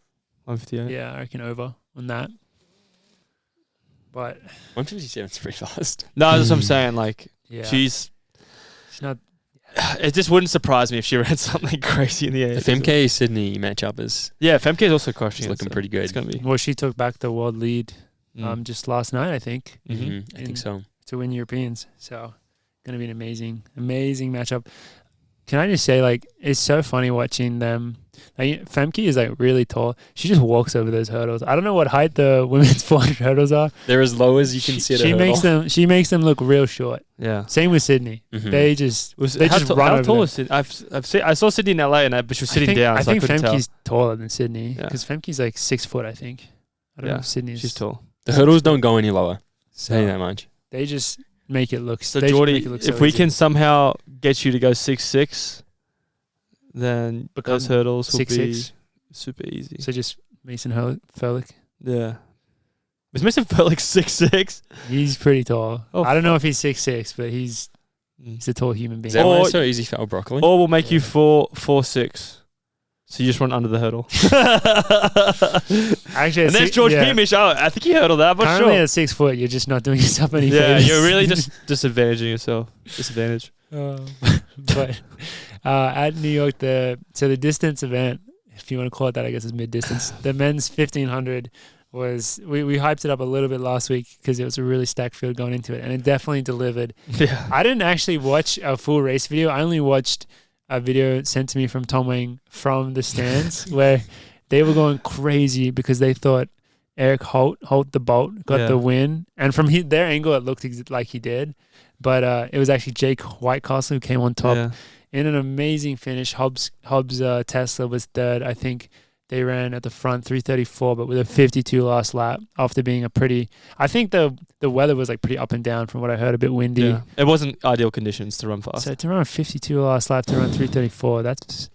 158. Yeah, I reckon over on that. But 157 is pretty fast. No, that's what I'm saying. Like, yeah, she's not. it just wouldn't surprise me if she ran something crazy in the air. The FMK Sydney matchup is FMK is also crushing it. looking pretty good. It's gonna be. Well, she took back the world lead just last night, I think, I think so. to win Europeans. So, going to be an amazing matchup. Can I just say, like, it's so funny watching them. Like, Femke is like really tall. She just walks over those hurdles. I don't know what height the women's 400 hurdles are. They're as low as you can see. She makes them look real short. Yeah. Same with Sydney. They just run how over tall them. is Sydney? I saw Sydney in LA, but she was sitting down. I so think couldn't Femke's tell. taller than Sydney because Femke's like 6 foot. I think. I don't know if Sydney's. She's tall. The hurdles don't go any lower. So Say that much. they just make it look. So they just Jordy, make it look so if we easy. can somehow get you to go 6'6", then Become those hurdles will 6'6". be super easy. So just Mason Furlick. Yeah. Was Mason Furlick 6'6"? He's pretty tall. Oh, I don't know if he's 6'6", but he's a tall human being. Is that why Or- it's so easy for El Broccoli? Or we'll make you 4'6". So you just run under the hurdle. Actually, And there's George Beamish. Oh, I think he hurdled that, but currently sure. at 6 foot, you're just not doing yourself any Yeah, favors. you're really just disadvantaging yourself. Disadvantage. But at New York, the distance event, if you want to call it that, I guess it's mid-distance. The men's 1500 was we hyped it up a little bit last week because it was a really stacked field going into it, and it definitely delivered. Yeah. I didn't actually watch a full race video. I only watched a video sent to me from Tom Wang from the stands where they were going crazy because they thought Eric Holt the Bolt, got the win. And from their angle, it looked like he did. But it was actually Jake Wightman who came on top in an amazing finish. Hobbs Tesla was third. I think they ran at the front 3:34, but with a 52 last lap after being a pretty... I think the weather was like pretty up and down from what I heard, a bit windy. Yeah. It wasn't ideal conditions to run fast. So to run a 52 last lap to run 3:34, that's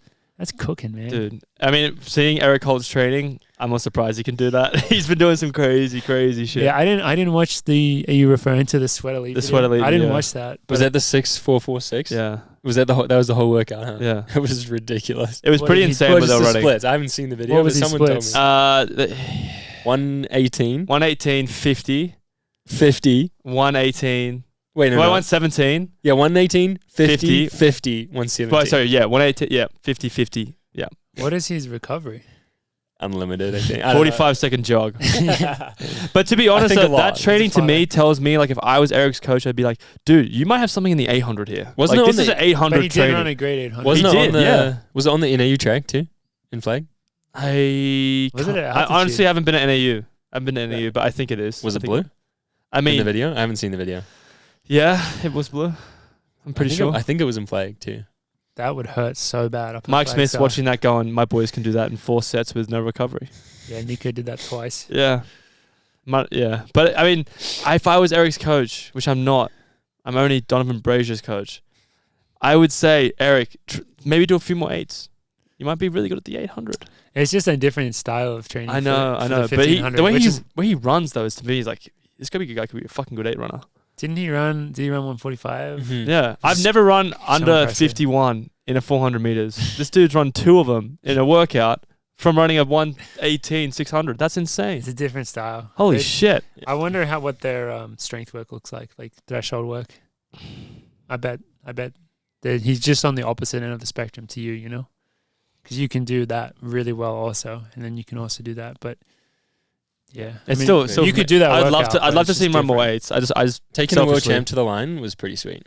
cooking, man. Dude, I mean, seeing Eric Holt's training, I'm not surprised he can do that. He's been doing some crazy shit. Yeah, I didn't watch the... Are you referring to the Sweat Elite? The Sweat Elite, I didn't yeah. watch that. Was that the 6.446? Yeah. Was that that was the whole workout? Huh? Yeah. It was ridiculous. It was What pretty did he- insane Well, what just they were the running. splits. I haven't seen the video, What but was his someone told splits? me. 118, 118, 50, 50. 118. Wait, no, no. 117. Yeah, 118, 50, 50, 50, 117. But sorry, yeah, 118. Yeah, 50, 50. Yeah, What is his recovery? Unlimited, I think. I don't know. 45-second jog. But to be honest, think a lot. that training It's a to me tells me, like, if I was Eric's coach, I'd be like, dude, you might have something in the 800 here. Wasn't like, it on this is the- an 800 But he did training. run a grade 800. Wasn't He it on did, the? yeah. Was it on the NAU track too? In flag? Was it at I altitude? honestly haven't been at NAU. I haven't been at NAU, but I think it is. Was I it think blue? I In the mean, video? I haven't seen the video. yeah, it was blue. I'm pretty sure. I think it was in flag too. That would hurt so bad. Up in Mike Flagstaff. Smith's watching that going, my boys can do that in 4 sets with no recovery. Yeah, Nico did that twice. Yeah. Yeah. But, I mean, if I was Eric's coach, which I'm not, I'm only Donovan Brazier's coach, I would say, Eric, maybe do a few more 8s. You might be really good at the 800. It's just a different style of training. I know. for But the 1500, the way which is, he runs, though, is to me, he's like, this guy could be a fucking good 8 runner. did he run 145? Yeah. I've never run under impressive. 51 in a 400 meters. This dude's run 2 of them in a workout from running a 118, 600. That's insane. It's a different style. Holy They- shit. I wonder what their strength work looks like threshold work. I bet that he's just on the opposite end of the spectrum to you, you know? Because you can do that really well also, and then you can also do that. But yeah, It's I still you could do that. I'd workout, love but to it's see him just run more different. 8s. I just Taking the world selfishly- champ to the line was pretty sweet.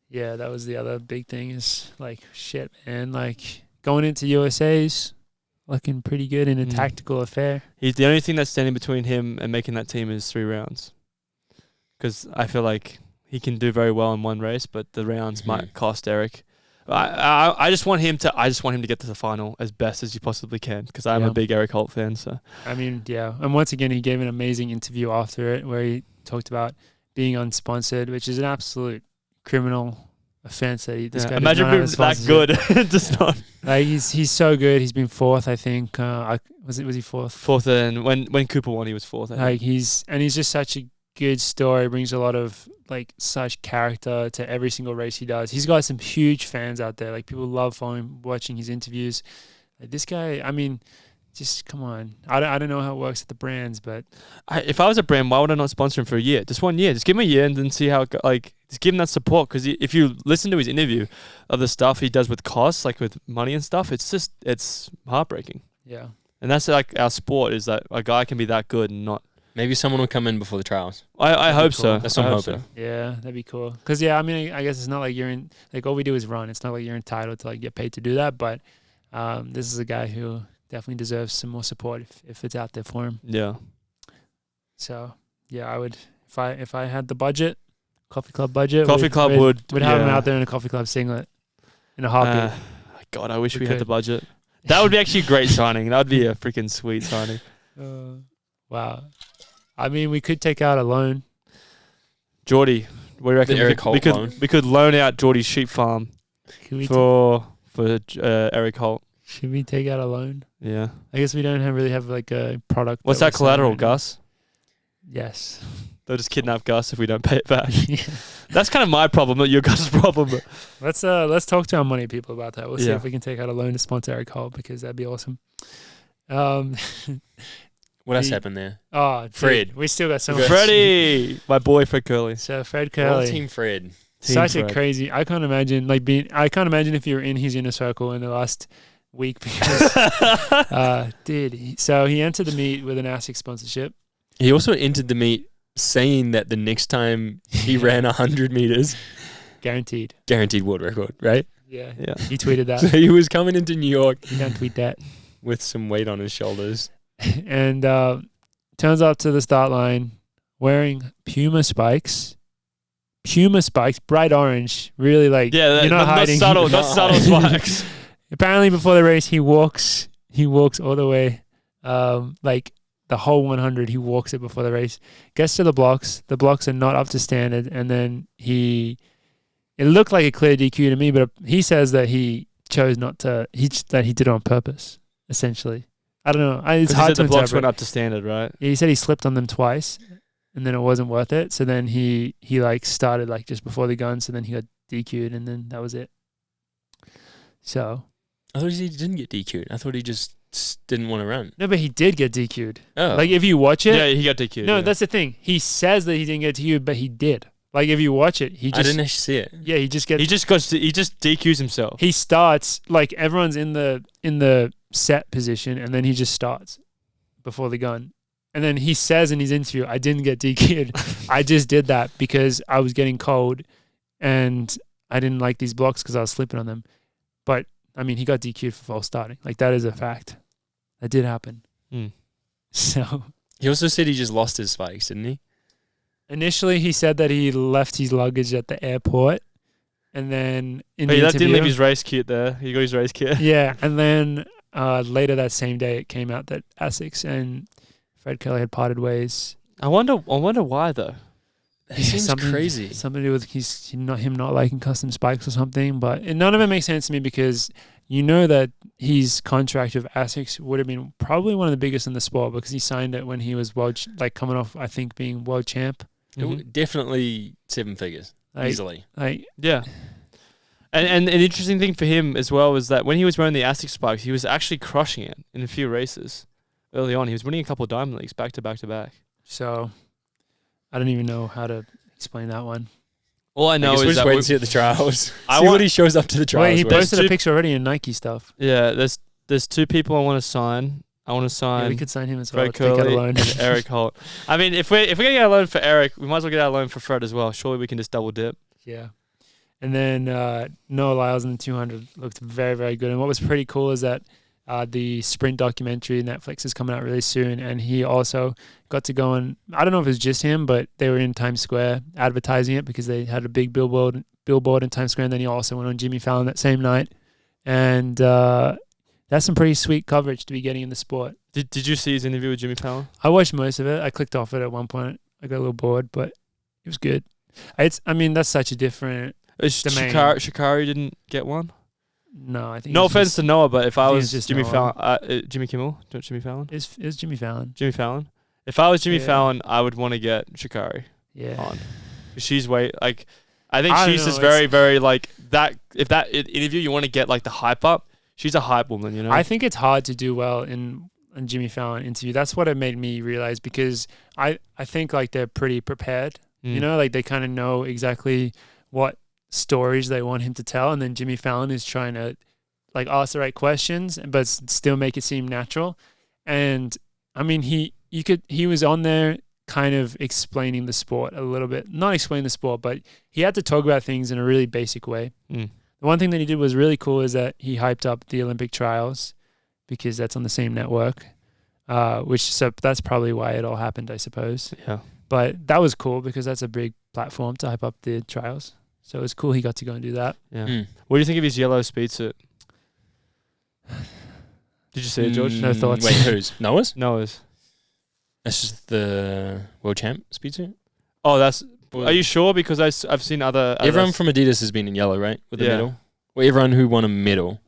Yeah, that was the other big thing. Is like shit, man. Like going into USA's looking pretty good in a tactical affair. He's the only thing that's standing between him and making that team is 3 rounds. Because I feel like he can do very well in one race, but the rounds might cost Eric. I just want him to get to the final as best as you possibly can because I'm a big Eric Holt fan. So I mean, yeah. And once again, he gave an amazing interview after it where he talked about being unsponsored, which is an absolute criminal offense that this guy imagine being that good. Just not like he's so good. He's been 4th, I think. Was he 4th? 4th, and when Cooper won, he was 4th. I think. Like he's just such a good story. Brings a lot of such character to every single race he does. He's got some huge fans out there. Like people love following, watching his interviews. Like, this guy, I mean, Just come on. I don't know how it works at the brands, but If I was a brand, why would I not sponsor him for a year? Just 1 year. Just give him a year and then see how just give him that support. Because if you listen to his interview of the stuff he does with costs, like with money and stuff, it's heartbreaking. yeah. And that's like our sport, is that a guy can be that good and not. Maybe someone will come in before the trials. I hope cool. so. That's what I I'm hope hoping. so. Yeah, that'd be cool. Because, I mean, I guess it's not like you're in, like, all we do is run. It's not like you're entitled to, like, get paid to do that. But this is a guy who definitely deserves some more support if it's out there for him. Yeah. So, yeah, I would, if I had the budget, coffee club budget. Coffee club would have him yeah. out there in a coffee club singlet in a heartbeat. God, I wish We we had could. the budget. That would be actually a great signing. That would be a freaking sweet signing. Wow. I mean, we could take out a loan. Geordie, what do you reckon? The Eric Holt loan. We could loan out Geordie's sheep farm Could we for Eric Holt. should we take out a loan? Yeah. I guess we don't really have like a product. What's we're that collateral, selling right now. Gus? Yes. They'll just kidnap Gus if we don't pay it back. That's kind of my problem, not your Gus's problem. Let's talk to our money people about that. We'll see Yeah. if we can take out a loan to sponsor Eric Holt, because that'd be awesome. What else The- happened there? Oh, dude, Fred. we still got so We much. got- Freddie, my boy Fred Kerley. So Fred Well, Kerley, Team Fred. such Team a Fred. crazy. I can't imagine I can't imagine if you were in his inner circle in the last week, because so he entered the meet with an ASIC sponsorship. He also entered the meet saying that the next time he ran 100 meters, Guaranteed. guaranteed world record, right? Yeah. Yeah. He tweeted So that. he was coming into New York You don't tweet that. with some weight on his shoulders. And turns up to the start line wearing Puma spikes, bright orange, really like Yeah, you're not hiding. not subtle spikes. Apparently, before the race, he walks all the way, like the whole 100. He walks it before the race. Gets to the blocks. The blocks are not up to standard, and then it looked like a clear DQ to me, but he says that he chose not to. That he did it on purpose, essentially. I don't know. It's 'Cause he hard said to the blocks interpret. went up to standard, right? Yeah, he said he slipped on them twice, and then it wasn't worth it. So then he like started like just before the gun. So then he got DQ'd, and then that was it. So I thought he didn't get DQ'd. I thought he just didn't want to run. no, but he did get DQ'd. Oh. Like if you watch it, Yeah, he got DQ'd. no, yeah. that's the thing. He says that he didn't get DQ'd, but he did. Like if you watch it, he I just didn't actually see it. yeah, he just gets he just DQs himself. he starts like everyone's in the set position, and then he just starts before the gun. And then he says in his interview, I didn't get DQ'd. I just did that because I was getting cold and I didn't like these blocks because I was slipping on them. But I mean, he got DQ'd for false starting. Like that is a fact. That did happen. Mm. So He also said he just lost his spikes, didn't he? initially he said that he left his luggage at the airport, and then in Hey, the that didn't interview, leave his race kit there. He got his race kit. yeah, and then later that same day it came out that ASICS and Fred Kerley had parted ways. I wonder why though. He seems Something- crazy. Something to do with him not liking custom spikes or something. But none of it makes sense to me, because you know that his contract with ASICS would have been probably one of the biggest in the sport, because he signed it when he was coming off, I think, being world champ. Definitely 7 figures. Like, Easily. like Yeah. And an interesting thing for him as well was that when he was wearing the ASIC spikes, he was actually crushing it in a few races early on. He was winning a couple of Diamond Leagues back to back to back. so. I don't even know how to explain that one. All I I know guess we'll is just that wait and see at the trials. I see want- what he shows up to the trials Wait, he with. posted a two- picture already in Nike stuff. there's two people I want to sign. I want to Yeah, sign we could sign him as well. Fred Take out a Kerley loan. and Eric Holt. I mean, if we're gonna get a loan for Eric, we might as well get our loan for Fred as well. Surely we can just double dip. Yeah. And then Noah Lyles in the 200 looked very, very good. And what was pretty cool is that the sprint documentary Netflix is coming out really soon, and he also got to go on. I don't know if it was just him, but they were in Times Square advertising it, because they had a big billboard in Times Square, and then he also went on Jimmy Fallon that same night. And that's some pretty sweet coverage to be getting in the sport. Did you see his interview with Jimmy Fallon? I watched most of it. I clicked off it at one point. I got a little bored, but it was good. I mean, that's such a different. Domain. Shikari didn't get one. No, I think. No it's offense just- to Noah, but if I I think was it's just Jimmy Noah. Fallon, Jimmy Kimmel, Jimmy Fallon, It's Jimmy Fallon. Jimmy Fallon. If I was Jimmy Yeah. Fallon, I would want to get Shikari Yeah. on. She's I think I don't she's just know, very, very like that. If that interview you want to get like the hype up, she's a hype woman, you know. I think it's hard to do well in Jimmy Fallon interview. That's what it made me realize, because I think like they're pretty prepared. You know, like they kind of know exactly what stories they want him to tell, and then Jimmy Fallon is trying to like ask the right questions but still make it seem natural. And I mean, he was on there kind of explaining the sport a little bit, not explaining the sport, but he had to talk about things in a really basic way. The one thing that he did was really cool is that he hyped up the Olympic trials, because that's on the same network, so that's probably why it all happened, I suppose. Yeah. But that was cool because that's a big platform to hype up the trials. So it was cool he got to go and do that. Yeah. What do you think of his yellow speed suit? Did you see it, George? No thoughts. Wait, whose? Noah's? Noah's. That's just the world champ speed suit? Oh, are you sure? Because I've seen other... Everyone from Adidas has been in yellow, right? With the Yeah. medal? Well, everyone who won a medal.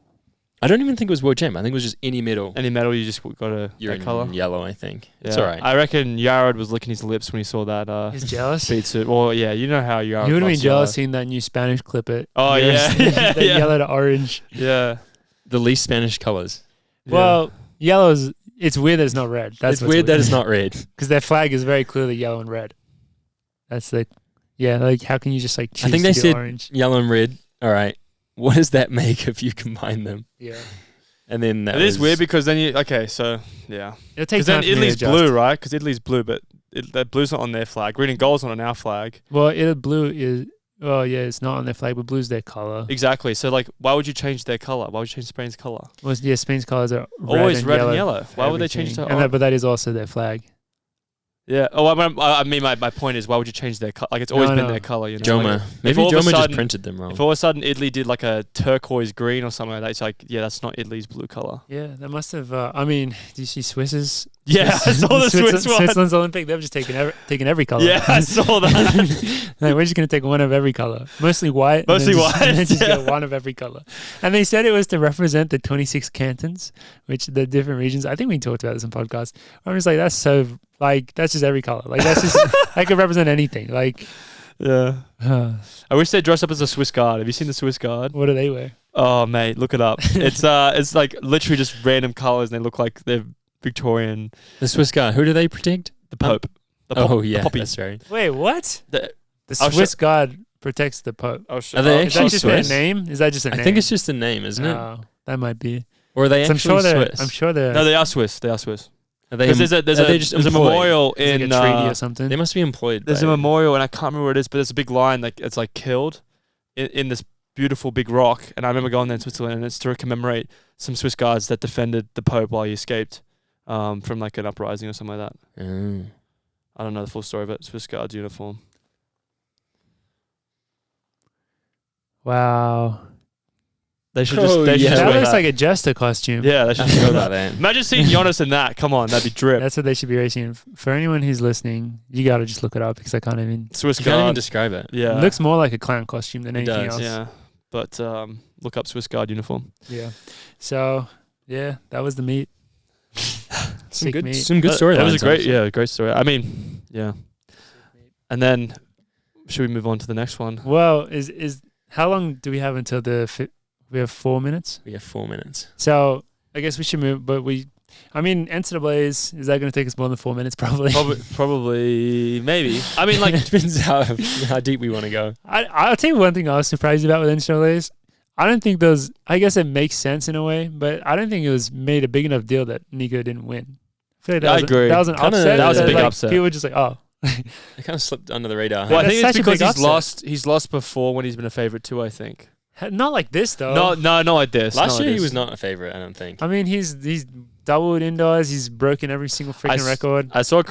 I don't even think it was world champ. I think it was just any medal. Any medal, you just got You're that in colour? yellow, I think. Yeah. It's all right. I reckon Yared was licking his lips when he saw that He's jealous. speed suit. Well, yeah, you know how Yared You would have been loves jealous yellow. seeing that new Spanish clip. Oh, yeah. That Yeah. yellow to orange. Yeah. The least Spanish colors. Well, yellow's, it's weird that it's not red. It's weird that it's not red. Because their flag is very clearly yellow and red. That's like how can you just like choose I think to they do said orange? yellow and red. All right. What does that make if you combine them? Yeah. And then It is weird because then you... Okay, so, yeah. It'll take Because then time for me to Italy's adjust. blue, right? Because Italy's blue, but that blue's not on their flag. Green and gold's not on our flag. Well, blue is... Oh, yeah, it's not on their flag, but blue's their color. Exactly. So, like, why would you change their color? Why would you change Spain's color? Well, yeah, Spain's colors are Always red and for yellow. Why would they change everything. to And but that is also their flag. Yeah. Oh, I mean, my point is, why would you change their color? Like, it's always No, been no. their color, you know? Joma. Like, Maybe all of a Joma just sudden- printed them wrong. if all of a sudden Italy did like a turquoise green or something like that, it's like, yeah, that's not Italy's blue color. Yeah, that must have... I mean, do you see Swiss's? Yeah, I saw the Swiss one. Switzerland's Olympic, they've just taken every color. Yeah, I saw that. Like, we're just going to take one of every color. Mostly white. and Mostly then just- white, And then just yeah. get one of every color. And they said it was to represent the 26 cantons, which the different regions. I think we talked about this in podcasts. I'm just like, that's so, like, that's just every color. Like, that's just, that could represent anything. Like, Yeah. I wish they dressed up as a Swiss Guard. Have you seen the Swiss Guard? what do they wear? Oh, mate, look it up. It's like literally just random colors, and they look like they're Victorian. The Swiss Guard. Who do they protect? The Pope. Oh, yeah. The poppy. That's right. Wait, what? The- The I'll Swiss Guard protects the Pope. I'll show Are they Is that actually just Swiss? their name? Is that just a name? I think it's just a name, isn't it? Oh, that might be. Or are they So actually Swiss? I'm sure they're... No, they are Swiss. They are Swiss. Are they, Because there's are a they just employed? memorial It's like in a treaty or something. They must be employed. there's by a memorial, and I can't remember what it is, but there's a big line like it's like killed in this beautiful big rock. And I remember going there in Switzerland, and it's to commemorate some Swiss guards that defended the Pope while he escaped from like an uprising or something like that. Oh. I don't know the full story, but Swiss guards uniform. Wow. They should Oh, just. They should yeah. just That wear looks that. like a Jester costume. Yeah, they I should forgot wear about that. that. Imagine seeing Giannis in that. Come on, that'd be drip. That's what they should be racing in. For anyone who's listening, you got to just look it up because I can't even... Swiss You can't even guard. describe it. Yeah. It looks more like a clown costume than It anything does, else. Yeah, but look up Swiss guard uniform. Yeah. So, yeah, that was the meet. Some good meet. storylines. That was a great, actually. great story. I mean, yeah. And then, should we move on to the next one? Well, is how long do we have until we have 4 minutes? We have 4 minutes. So, I guess we should move, but NCAA's, is that going to take us more than 4 minutes? Probably. Probably, maybe. I mean, like, It depends how deep we want to go. I'll tell you one thing I was surprised about with NCAA's. I don't think I guess it makes sense in a way, but I don't think it was made a big enough deal that Nico didn't win. I feel like I agree. That was an Kinda- upset. that was a big like, upset. People were just like, oh. It kind of slipped under the radar. well, I That's think it's such a because big he's upset. lost before when he's been a favorite too. I think. Not like this, though. No, not like this. Last not year like he this. was not a favorite, I don't think. I mean, he's doubled indoors. He's broken every single freaking record. I saw a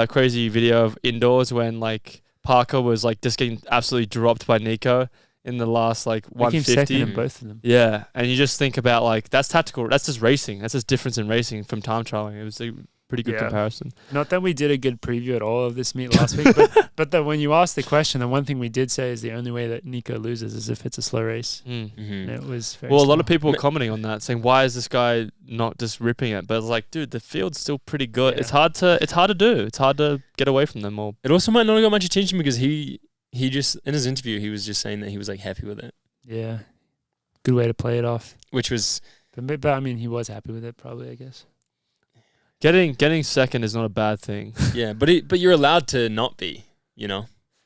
crazy video of indoors when like Parker was like just getting absolutely dropped by Nico in the last like He came second 150. in both of them. Yeah, and you just think about like that's tactical. That's just racing. That's just difference in racing from time trialing. It was a pretty good Yeah. comparison. Not that we did a good preview at all of this meet last week, but that when you asked the question, the one thing we did say is the only way that Nico loses is if it's a slow race. And Mm-hmm. it was very Well, a lot slow. of people were commenting on that, saying why is this guy not just ripping it? But it's like, dude, the field's still pretty good. Yeah. It's hard to do. It's hard to get away from them all. It also might not have got much attention because he just, in his interview, he was just saying that he was like happy with it, Yeah. Good way to play it off. which was, But I mean, he was happy with it, probably, I guess. Getting second is not a bad thing. Yeah, but you're allowed to not be, you know?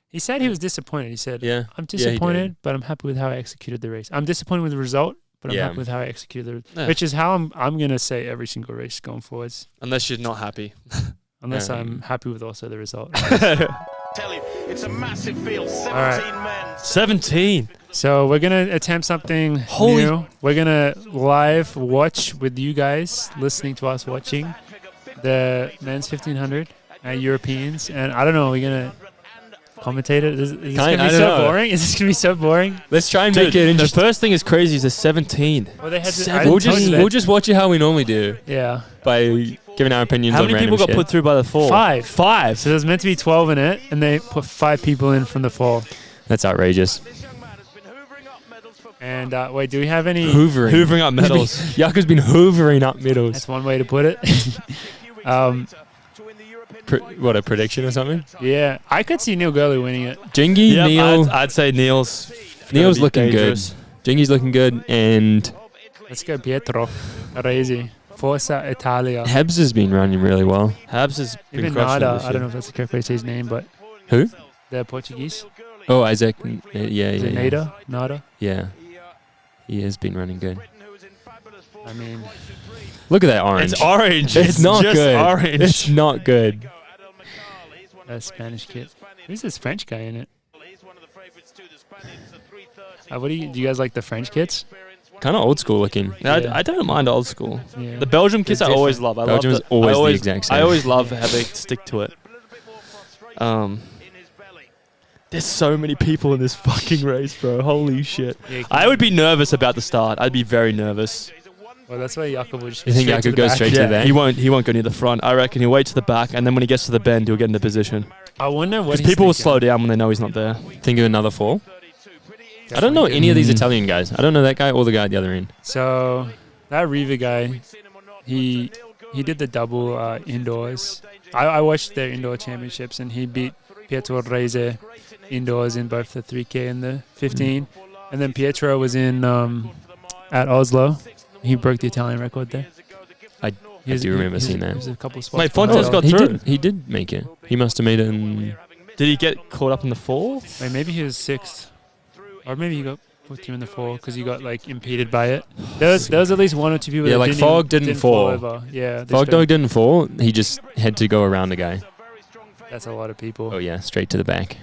He said he was disappointed. He said, Yeah. I'm Yeah, he did. disappointed, but I'm happy with how I executed the race. I'm disappointed with the result, but I'm Yeah. happy with how I executed the race. Yeah. Which is how I'm going to say every single race going forwards. Unless you're not happy. Unless Yeah. I'm happy with also the result. Tell you, it's a massive field, 17 men. 17. So we're going to attempt something Holy- new. We're going to live watch with you guys, listening to us watching the men's 1500 Europeans. And I don't know, we're going to commentate it. Is this going to I be don't so know. boring? Is this going to be so boring? Let's try and Dude, make it the interesting. first thing is crazy is the 17. Well, they had to, Seven- I We'll told just you that- we'll just watch it how we normally do yeah. by giving our opinions How on many random people got shit. put through by the fall? 5. 5. So there's meant to be 12 in it, and they put 5 people in from the fall. That's outrageous. And wait, do we have any? Hoovering. Hoovering up medals. Jakob's been hoovering up medals. That's one way to put it. What, a prediction or something? Yeah, I could see Neil Gurley winning it. Jingy, Yep, Neil. I'd say Neil's Neil's be looking dangerous. good. Jingy's looking good, and Let's go, Pietro. Crazy. Forza Italia. Hebs has been running really well. Habs has been Even crushing Nada. this I don't year. know if that's the correct way to say his name, but Who? the Portuguese. Oh, Isaac. Yeah, Is it yeah. Nada? Nada? Yeah. He has been running good. I mean, Look at that orange. It's orange. It's not just good. orange. It's not good. that Spanish kid. Who's this French guy in it? Do you guys like the French kids? Kind of old school looking. No, Yeah. I don't mind old school. Yeah. The Belgium kids I They're always different. love. Belgium is always the exact same. I always love how they stick to it. There's so many people in this fucking race, bro. Holy shit. Yeah, I would be nervous about the start. I'd be very nervous. Well, that's why Jakob would just You think straight to Jakob the goes back. straight to the back? He won't go near the front. I reckon he'll wait to the back, and then when he gets to the bend, he'll get into position. I wonder what Because he's people will thinking. slow down when they know he's not there. Think of another fall. I don't know Definitely any of these Mm. Italian guys. I don't know that guy or the guy at the other end. So that Riva guy, he did the double indoors. I watched their indoor championships, and he beat Pietro Reze indoors in both the 3K and the 15. And then Pietro was in at Oslo. He broke the Italian record there. I do remember seeing that. He was a couple spots. Wait, behind Fontes us. got he through. He did make it. He must have made it in... Did he get caught up in the fall? Wait, maybe he was 6th, or maybe he got put you in the fall because he got like impeded by it. There was at least 1 or 2 people. Yeah, that like didn't Fogg even- didn't fall. over. Yeah, they Fog straight- Dog didn't fall. He just had to go around the guy. That's a lot of people. Oh, yeah. Straight to the back.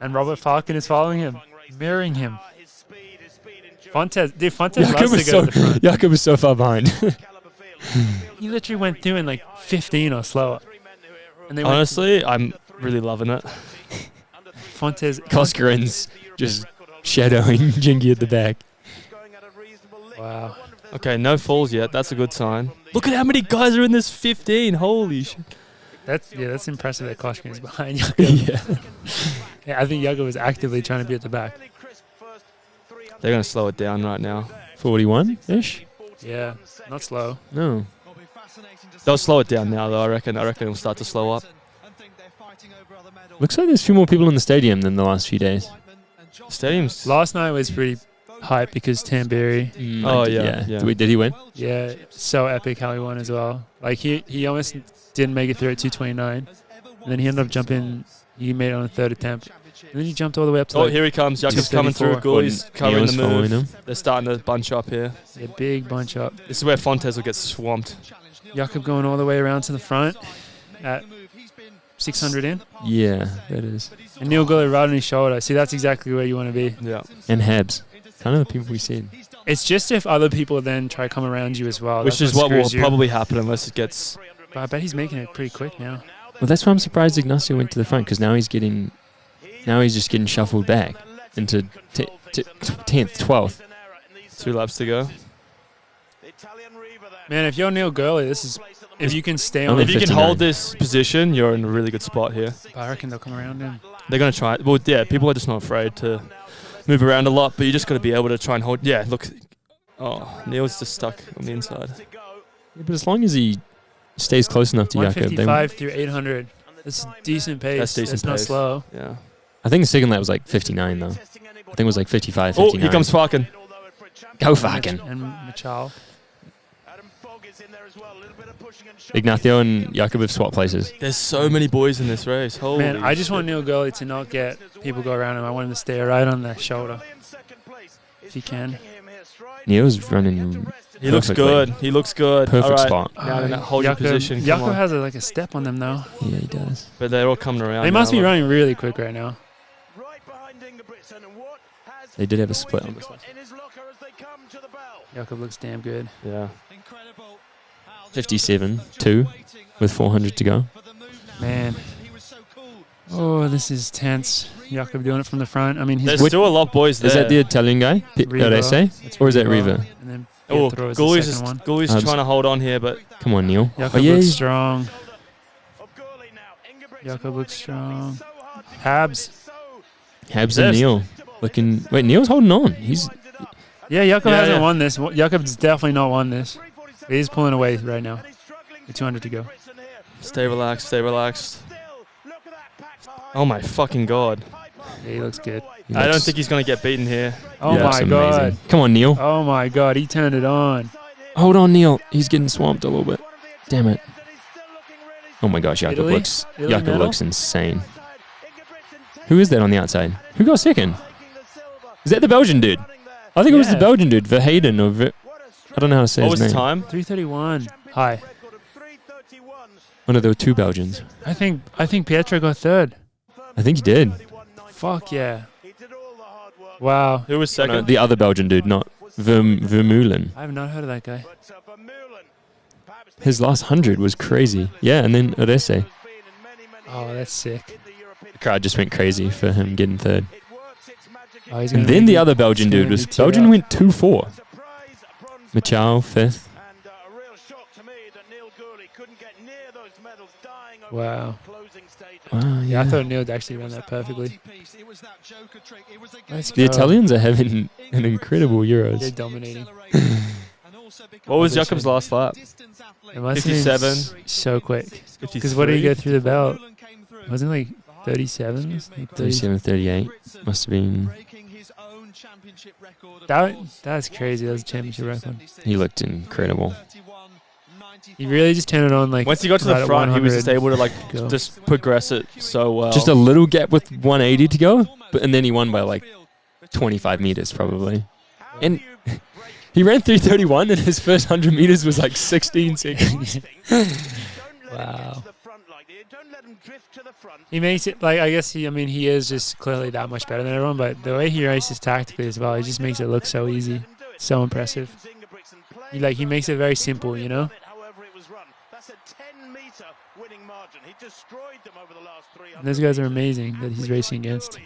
And Robert Falcon is following him, mirroring him. Fontes loves Jakob to was go to the front. Jakob was so far behind. He literally went through in like 15 or slower. And they Honestly, I'm really loving it. Fontes. Koskarin's just shadowing Jingy at the back. Wow. Okay, no falls yet. That's a good sign. Look at how many guys are in this 15. Holy shit. That's impressive that Koshkin is behind Jakob. Yeah. Yeah, I think Jakob was actively trying to be at the back. They're going to slow it down right now. 41-ish? Yeah, not slow. No. They'll slow it down now, though. I reckon it'll start to slow up. Looks like there's a few more people in the stadium than the last few days. Stadium's... Last night was pretty hype because Tamberi, Oh, yeah. Did he win? yeah, so epic how he won as well. Like he almost didn't make it through at 2:29, and then he ended up jumping. He made it on the 3rd attempt, and then he jumped all the way up to Oh, like here he comes. Jakob's coming 234. through. Goalie's covering the Neo's following move. him. They're starting to bunch up here. a big bunch up. This is where Fontes will get swamped. Jakob going all the way around to the front at 600 in, Yeah, that is. and Neil Gurley right on his shoulder. See, that's exactly where you want to be. Yeah. And Habs. Kind of the people we seen. It's just if other people then try to come around you as well. Which that's is what will screws you. probably happen unless it gets... But I bet he's making it pretty quick now. Well, that's why I'm surprised Ignacio went to the front, because now he's just getting shuffled back into 10th, 12th. 2 laps to go. Man, if you're Neil Gurley, if you can stay on Only If it, you can 59. hold this position, you're in a really good spot here. I reckon they'll come around him. They're going to try. Well, yeah, people are just not afraid to move around a lot, but you just got to be able to try and hold. Yeah, look. Oh, Neil's just stuck on the inside. Yeah, but as long as he stays close enough to Jakob, 155 through 800. That's decent pace. That's decent not pace. slow. Yeah. I think the second lap was like 59, though. I think it was like 55, Oh, 59. here comes Falcon. Go Falcon. And Machal. Ignacio and Jakob have swapped places. There's so many boys in this race. Holy Man, I just want shit. Neil Gurley to not get people go around him. I want him to stay right on the shoulder if he can. Neil's running. He looks perfectly. good. He looks good. Perfect All right. spot. Now in that holding position. Come Jakob on. has like a step on them though. Yeah, he does. But they're all coming around. They must now, be look. running really quick right now. They did have a split on this last. Jakob looks damn good. Yeah. 57-2 with 400 to go. Man. Oh, this is tense. Jakob doing it from the front. I mean, he's There's still a lot of boys there. Is that the Italian guy? Riva. Or is that Riva? And then Oh, Pietro is Gully's the second one. Gully's trying to hold on here, but Come on, Neil. Jakob yeah, looks he's- strong. Jakob looks strong. Habs. Habs and Neil looking. Wait, Neil's holding on. He's Yeah, Jakob Yeah, hasn't yeah. won this. Jakob's definitely not won this. He's pulling away right now. With 200 to go. stay relaxed, stay relaxed. Oh my fucking god. Yeah, he looks good. I don't think he's going to get beaten here. Oh he looks my god. amazing. Come on, Neil. Oh my god, he turned it on. Hold on, Neil. He's getting swamped a little bit. Damn it. Oh my gosh, Jakob Italy? looks Italy Jakob medal? looks insane. Who is that on the outside? Who got second? Is that the Belgian dude? I think it was the Yeah. Belgian dude, Verheyden or I don't know how to say What his was name. the time? 331. Hi. Oh no, there were two Belgians. I think Pietro got third. I think he did. Fuck yeah. Wow. Who was No, second? the other Belgian dude, not Vermeulen. I have not heard of that guy. His last 100 was crazy. Yeah, and then Odesse. Oh, that's sick. The crowd just went crazy for him getting third. Oh, he's And gonna then make the it- other Belgian he's dude gonna was be tear Belgian up. went 2-4. Machau fifth. Wow. Wow, Yeah, I thought Neil would actually run that perfectly. Let's The go. Italians are having an incredible They're Euros. dominating. What was They Jakob's should. last lap? It must have been 57. so quick. Because what did he go through the belt? Wasn't it like 37s? Like 37-38. Must have been. That's crazy. That was a championship record. He looked incredible. He really just turned it on like Once he got to right the at front, he was just 100. able to like Go. just progress it so well. Just a little gap with 180 to go, and then he won by like 25 meters probably. And he ran 3:31, and his first 100 meters was like 16 seconds. Wow. He makes it like I guess he is just clearly that much better than everyone, but the way he races tactically as well, he just makes it look so easy, so impressive. He makes it very simple, you know. And those guys are amazing that he's racing against.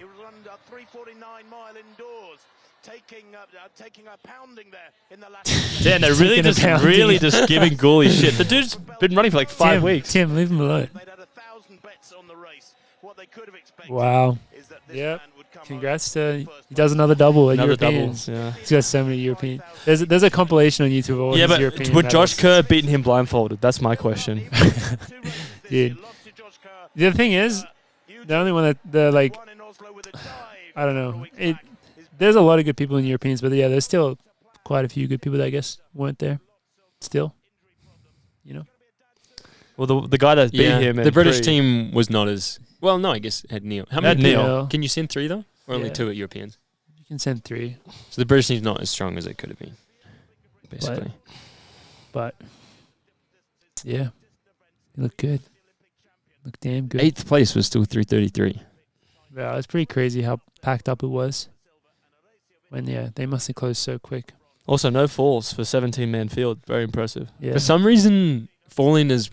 Damn, they're really Taking a just pounding. giving Gooley shit. The dude's been running for like 5 weeks. Tim, leave him alone. Wow. Yep. Congrats to he does another double at Another double. Europeans. Yeah. He's got so many European. There's a compilation on YouTube of all Yeah, his but European would Josh medals. Kerr beaten him blindfolded? That's my question. Dude. The thing is, the only one that the like, I don't know. There's a lot of good people in Europeans, but yeah, there's still quite a few good people that I guess weren't there. Still, you know. Well, the guy that beat him. the in British three- team was not as well. No, I guess had Neil. How Had many? Neil. Can you send 3 though, or only Yeah. 2 at Europeans? You can send 3, So the British team's not as strong as it could have been. Basically, but yeah, you look good. Look damn good. 8th place was still 3:33. Yeah, it's pretty crazy how packed up it was. When they must have closed so quick. Also, no falls for 17-man field. Very impressive. Yeah. For some reason, falling is.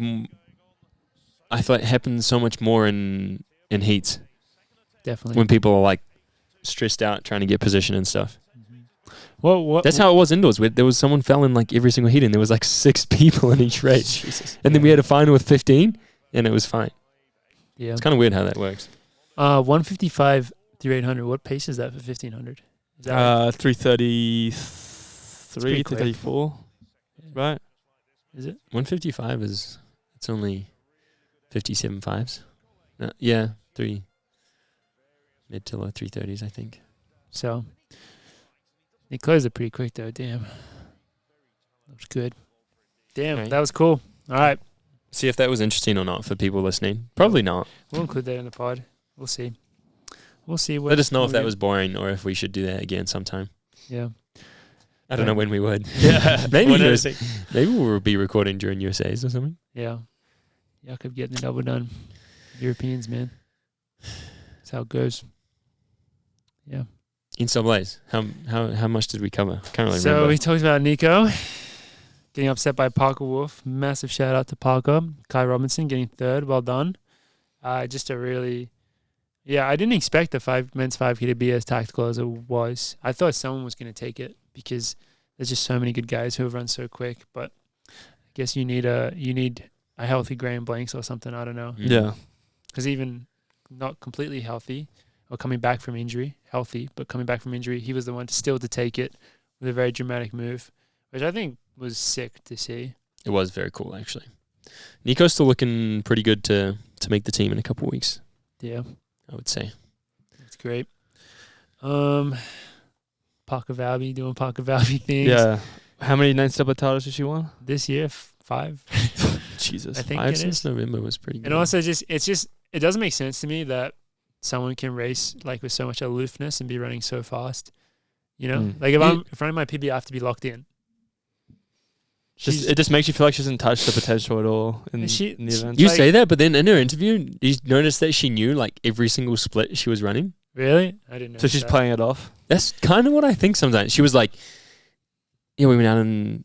I thought it happens so much more in heats Definitely. when people are like stressed out trying to get position and stuff. What? That's how it was indoors. There was someone fell in like every single heat, and there was like 6 people in each race. Jesus. And then we had a final with 15, and it was fine. Yeah. It's kind of weird how that works. 155 through 800. What pace is that for 1500? Is that 333, pretty quick. 334. Right? is it? 155 it's only 57 fives. Yeah, 3 mid to low 330s, I think. So they closed it pretty quick though. Damn. Looks good. Damn, Okay. that was cool. All right. See if that was interesting or not for people listening. Probably not. We'll include that in the pod. We'll see. We'll see. Let us know if that was boring or if we should do that again sometime. Yeah. I don't know when we would. Yeah. maybe When USA, maybe we'll be recording during USA's or something. Yeah. Jakob getting the double done. Europeans, man. That's how it goes. Yeah. NCAA's. How much did we cover? Can't really So remember. we talked about Nico getting upset by Parker Wolf. Massive shout out to Parker. Kai Robinson getting third. Well done. Just a really... Yeah, I didn't expect the men's 5K to be as tactical as it was. I thought someone was going to take it because there's just so many good guys who have run so quick. But I guess you need a healthy Graham Blanks or something. I don't know. Yeah. Because even not completely healthy or coming back from injury, healthy, but coming back from injury, he was the one to take it with a very dramatic move, which I think was sick to see. It was very cool, actually. Nico's still looking pretty good to make the team in a couple of weeks, Yeah, I would say. it's great. Parker Valby doing Parker Valby things. Yeah. How many NCAA titles did she won? This year, 5. Jesus. I think 5 it since is. November was pretty good. And also it doesn't make sense to me that someone can race like with so much aloofness and be running so fast. You know? Like if I'm running my PB, I have to be locked in. It just makes you feel like she hasn't touched the potential at all in the event. You like- say that, but then in her interview, you notice that she knew like every single split she was running. Really? I didn't know. So she's playing it off. That's kind of what I think sometimes. She was like, yeah, we went out and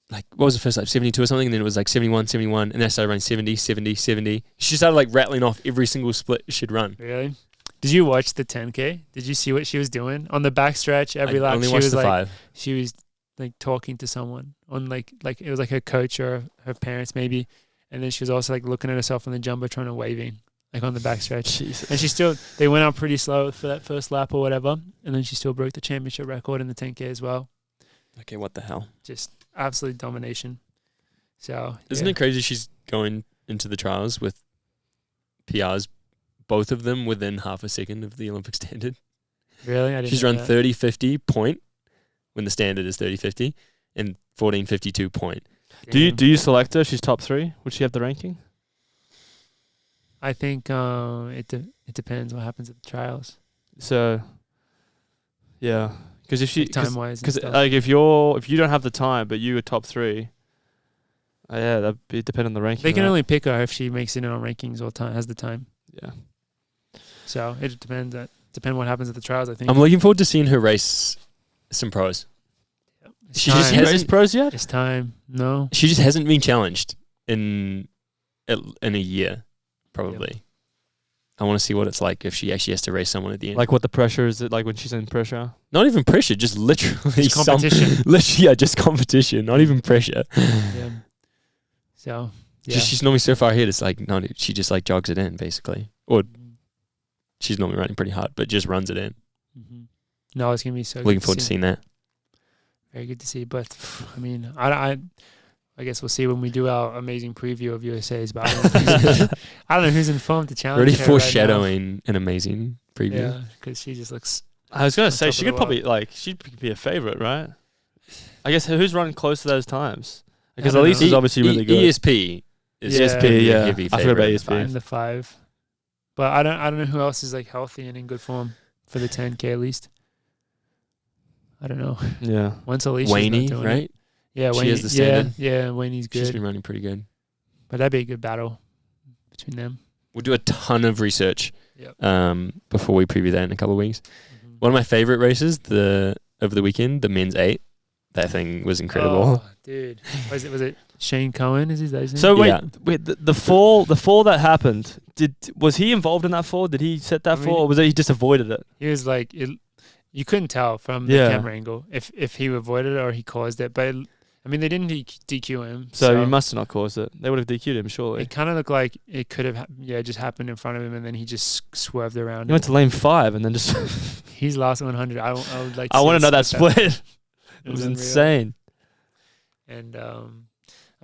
like, what was the first lap? 72 or something. And then it was like 71, 71. And then I started running 70, 70, 70. She started like rattling off every single split she'd run. Really? Did you watch the 10K? Did you see what she was doing on the backstretch every I lap? only She watched was the like 5. she was like talking to someone on like it was like her coach or her parents maybe, and then she was also like looking at herself on the jumbotron and waving like on the backstretch. Jesus. And they went out pretty slow for that first lap or whatever, and then she still broke the championship record in the 10K as well. Okay, what the hell? Just absolute domination. So Isn't it crazy she's going into the trials with PRs, both of them within half a second of the Olympic standard? Really? I didn't She's know run that. 30.50 point when the standard is 30.50 and 14.52 point. Do Damn. you select her if she's top 3? Would she have the ranking? I think it depends what happens at the trials. So, yeah, because if she Time wise, because like if you don't have the time but you were top 3, yeah, that'd be depend on the ranking. they can right? only pick her if she makes it in on rankings or time has the time. Yeah. So it depends. Depend what happens at the trials. I think. I'm looking forward to seeing her race some pros. It's she time. just Has hasn't- raised pros yet? It's time. No. She just hasn't been challenged in a year, probably. I want to see what it's like if she actually has to race someone at the end. Like what the pressure is? It like when she's in pressure? Not even pressure, just literally Just competition. literally, just competition. Not even pressure. Yeah. So. Yeah. She's normally so far ahead. It's like no, she just like jogs it in basically, or she's normally running pretty hard, but just runs it in. Mhm. No, it's gonna be so. Looking good forward to seeing that. Very good to see, but I mean, I guess we'll see when we do our amazing preview of USA's. But I don't know who's informed to challenge. Already her right now. foreshadowing an amazing preview. Yeah, because she just looks. I was gonna On say top she of could the probably she'd be a favorite, right? I guess who's running close to those times? Because I don't Elise know. is obviously really good. ESP is Yeah. just gonna be a Yeah. heavy I forgot about favorite. ESP. in the 5, but I don't know who else is like healthy and in good form for the 10K at least. I don't know. Yeah. Once Alicia's not Wayne, doing right? it. Yeah, She Wayne. has the standard. Yeah, Wayne's She's good. been running pretty good. But that'd be a good battle between them. We'll do a ton of research Yep. before we preview that in a couple of weeks. Mhm. One of my favorite races over the weekend, the men's 8. That thing was incredible. Oh, dude. Was it Shane Cohen? Is that his name? So wait, Yeah. the fall that happened. Was he involved in that fall? Did he set that I mean, fall, or was it he just avoided it? He was like, you couldn't tell from the Yeah. camera angle if he avoided it or he caused it. But I mean, they didn't DQ him. So he must have not caused it. They would have DQ'd him surely. It kind of looked like it could have, just happened in front of him, and then he just swerved around. He went to lane 5 and then just. He's last 100. I would like. I want to know that split. split. It was unreal. insane. And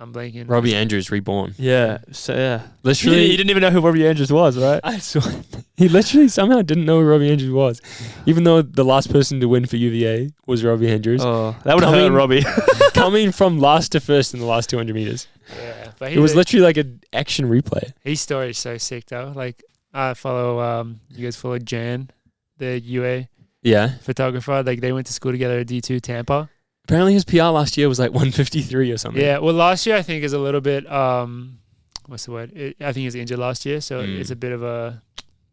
I'm blanking. Robbie Andrews reborn. Yeah. So, yeah. Literally, He didn't even know who Robbie Andrews was, right? I saw he literally somehow didn't know who Robbie Andrews was, even though the last person to win for UVA was Robbie Andrews. Oh, that would have hurt Robbie. Coming from last to first in the last 200 meters. Yeah, but It was literally like an action replay. his story is so sick though. Like I follow you guys follow Jan, the UA Yeah. photographer. Like they went to school together at D2 Tampa. Apparently his PR last year was like 153 or something. Yeah, well last year I think is a little bit what's the word? I think he was injured last year, so it's a bit of a.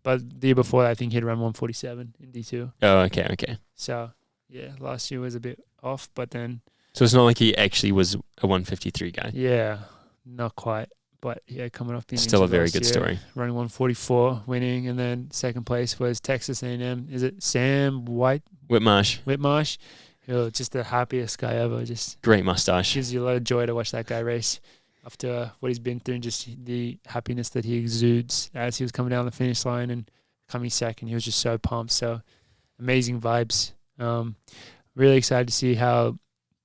But the year before that, I think he had around 147 in D2. Oh, okay. So yeah, last year was a bit off, but then So it's not like he actually was a 153 guy. yeah, not quite. But yeah, coming off being Still a injured very last good year, story. Running 144, winning, and then second place was Texas A&M. Is it Sam Whitmarsh, Whitmarsh? Just the happiest guy ever. Just great mustache. gives you a lot of joy to watch that guy race after what he's been through and just the happiness that he exudes as he was coming down the finish line and coming second. He was just so pumped. So amazing vibes. Really excited to see how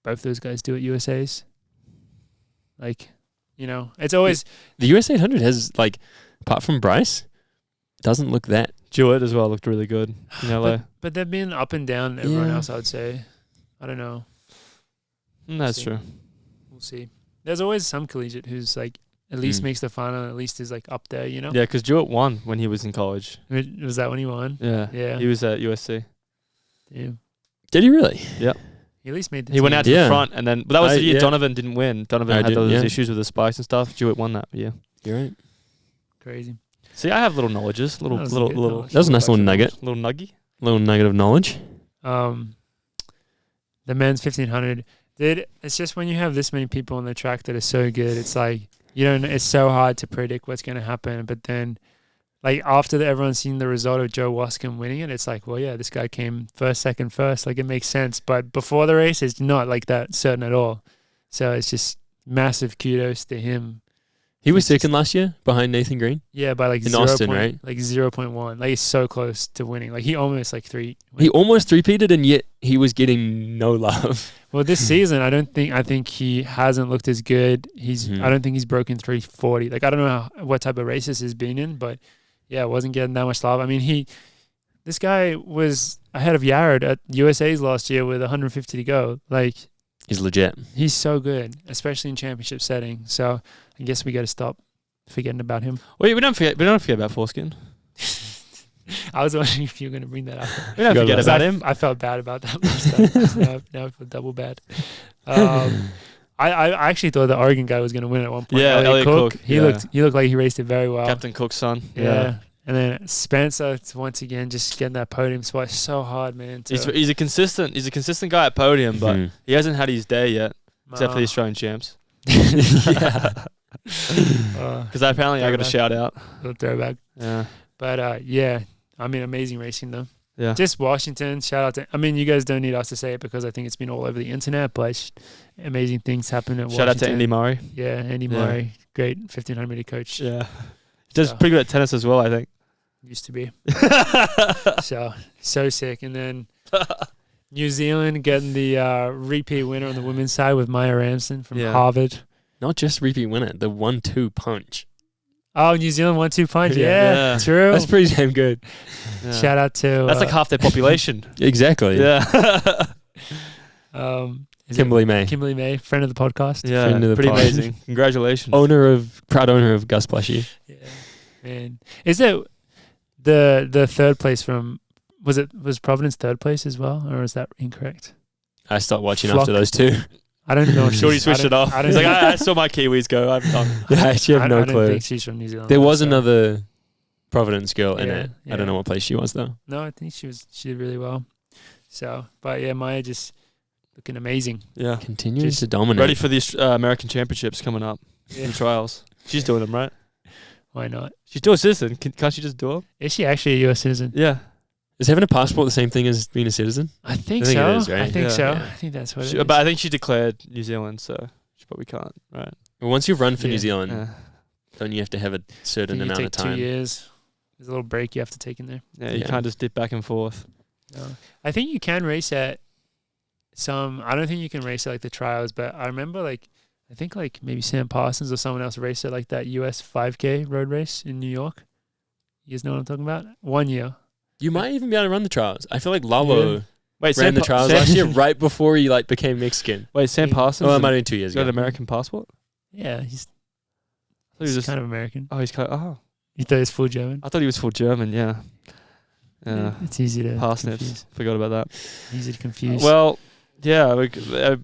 both those guys do at USA's. Like, you know, it's always The US 800 has, like, apart from Bryce, doesn't look that. Jewett as well looked really good. You know, but they've been up and down everyone Yeah. else, I would say. I don't know. that's See. true. We'll see. There's always some collegiate who's like at least makes the final, at least is like up there, you know? Yeah, because Jewett won when he was in college. Was that when he won? Yeah. Yeah. He was at USC. Yeah. Did he really? He at least made the He went team. out to the front, and then but that was the year yeah. Donovan didn't win. Donovan had those issues with the spikes and stuff. Jewett won that year. You're right. Crazy. See, I have little knowledges, little. That was a nice little nugget. Little nuggy. Little nugget of knowledge. The men's 1500, dude, it's just when you have this many people on the track that are so good, it's like, you don't, it's so hard to predict what's going to happen. But then, like, after everyone's seen the result of Joe Wascombe winning it, it's like, well, yeah, this guy came second, first. Like, it makes sense. But before the race, it's not like that certain at all. So it's just massive kudos to him. He was second last year behind Nathan Green. Yeah, by like in 0. Austin, right? Like 0.1. Like, he's so close to winning. Like, he almost like He almost three-peated, and yet he was getting no love. Well, this season, I think he hasn't looked as good. I don't think he's broken 340. Like, I don't know what type of races he's been in, but yeah, wasn't getting that much love. I mean, this guy was ahead of Yared at USA's last year with 150 to go. Like, He's legit. he's so good, especially in championship setting. So I guess we got to stop forgetting about him. Wait, we don't forget about Foreskin. I was wondering if you were going to bring that up. We don't forget about him. I felt bad about that last time. Now I feel double bad. I actually thought the Oregon guy was going to win at one point. Yeah, Elliot Cook. He looked like he raced it very well. Captain Cook's son. Yeah. And then Spencer, once again, just getting that podium spot. It's so hard, man. He's a consistent guy at podium, but he hasn't had his day yet, except for the Australian champs. Yeah. Because apparently I got a shout out. Little throwback. Yeah. But yeah, I mean, amazing racing though. Yeah. Just Washington, shout out to, I mean, you guys don't need us to say it because I think it's been all over the internet, but amazing things happen at Washington. Shout out to Andy Murray. Yeah, Andy Murray, great 1500 meter coach. Yeah. He does pretty good at tennis as well, I think. Used to be. So sick. And then New Zealand getting the repeat winner on the women's side with Maya Ramsden from Harvard. Not just repeat winner, the 1-2 punch. Oh, New Zealand 1-2 punch. Yeah, true. That's pretty damn good. Yeah. Shout out to... That's like half their population. Exactly. Yeah. Kimberly May. Kimberly May, friend of the podcast. Yeah, friend of the pretty pod. amazing. Congratulations. Proud owner of Gus Plushie. Yeah, man. Is it the third place from... Was Providence third place as well, or is that incorrect? I stopped watching Flock. after those two. I don't know. Shorty switched it off. He's like, I saw my Kiwis go. I'm done. Yeah, I actually have no I clue. don't think she's from New Zealand. There was another Providence girl in Yeah, it. yeah. I don't know what place she was though. No, I think she did really well. So, but yeah, Maya just looking amazing. Yeah. Continuing Just to dominate. Ready for the American Championships coming up. Yeah. The trials. She's doing them, right? Why not? She's dual citizen. Can't she just do them? Is she actually a U.S. citizen? Yeah. Is having a passport the same thing as being a citizen? I think I think so. it is, right? I think Yeah. so. Yeah. I think that's what it is. But I think she declared New Zealand, so she probably can't, right? Well, once you've run for Yeah. New Zealand, Yeah. don't you have to have a I certain think you amount take of time? 2 years. There's a little break you have to take in there. Yeah, you Yeah. can't just dip back and forth. No. I think you can race at some. I don't think you can race at like the trials, but I remember like I think like maybe Sam Parsons or someone else raced it, like that US 5K road race in New York. You guys know what I'm talking about? 1 year. You might even be able to run the trials. I feel like Lalo Wait, ran the trials Sam, last year right before he like became Mexican. Wait, Sam Parsons? Oh, it might have been 2 years got ago. an American passport? Yeah, he's I thought he was kind of American. Oh, he's kind of, oh. You thought he was full German? I thought he was full German, yeah. Yeah. It's easy to Parsnips. confuse. Forgot about that. Easy to confuse. Well, yeah, it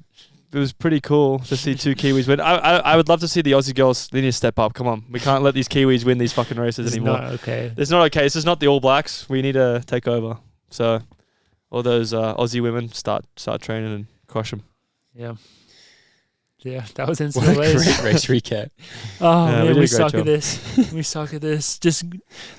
was pretty cool to see two Kiwis win. I would love to see the Aussie girls. They need to step up. Come on. We can't let these Kiwis win these fucking races it's anymore. not okay. It's not okay. This is not the All Blacks. We need to take over. So all those Aussie women start training and crush them. Yeah. Yeah, that was What a NCAA. great race recap. Oh, Yeah, man, we did we a great suck job. at this. We suck at this. Just,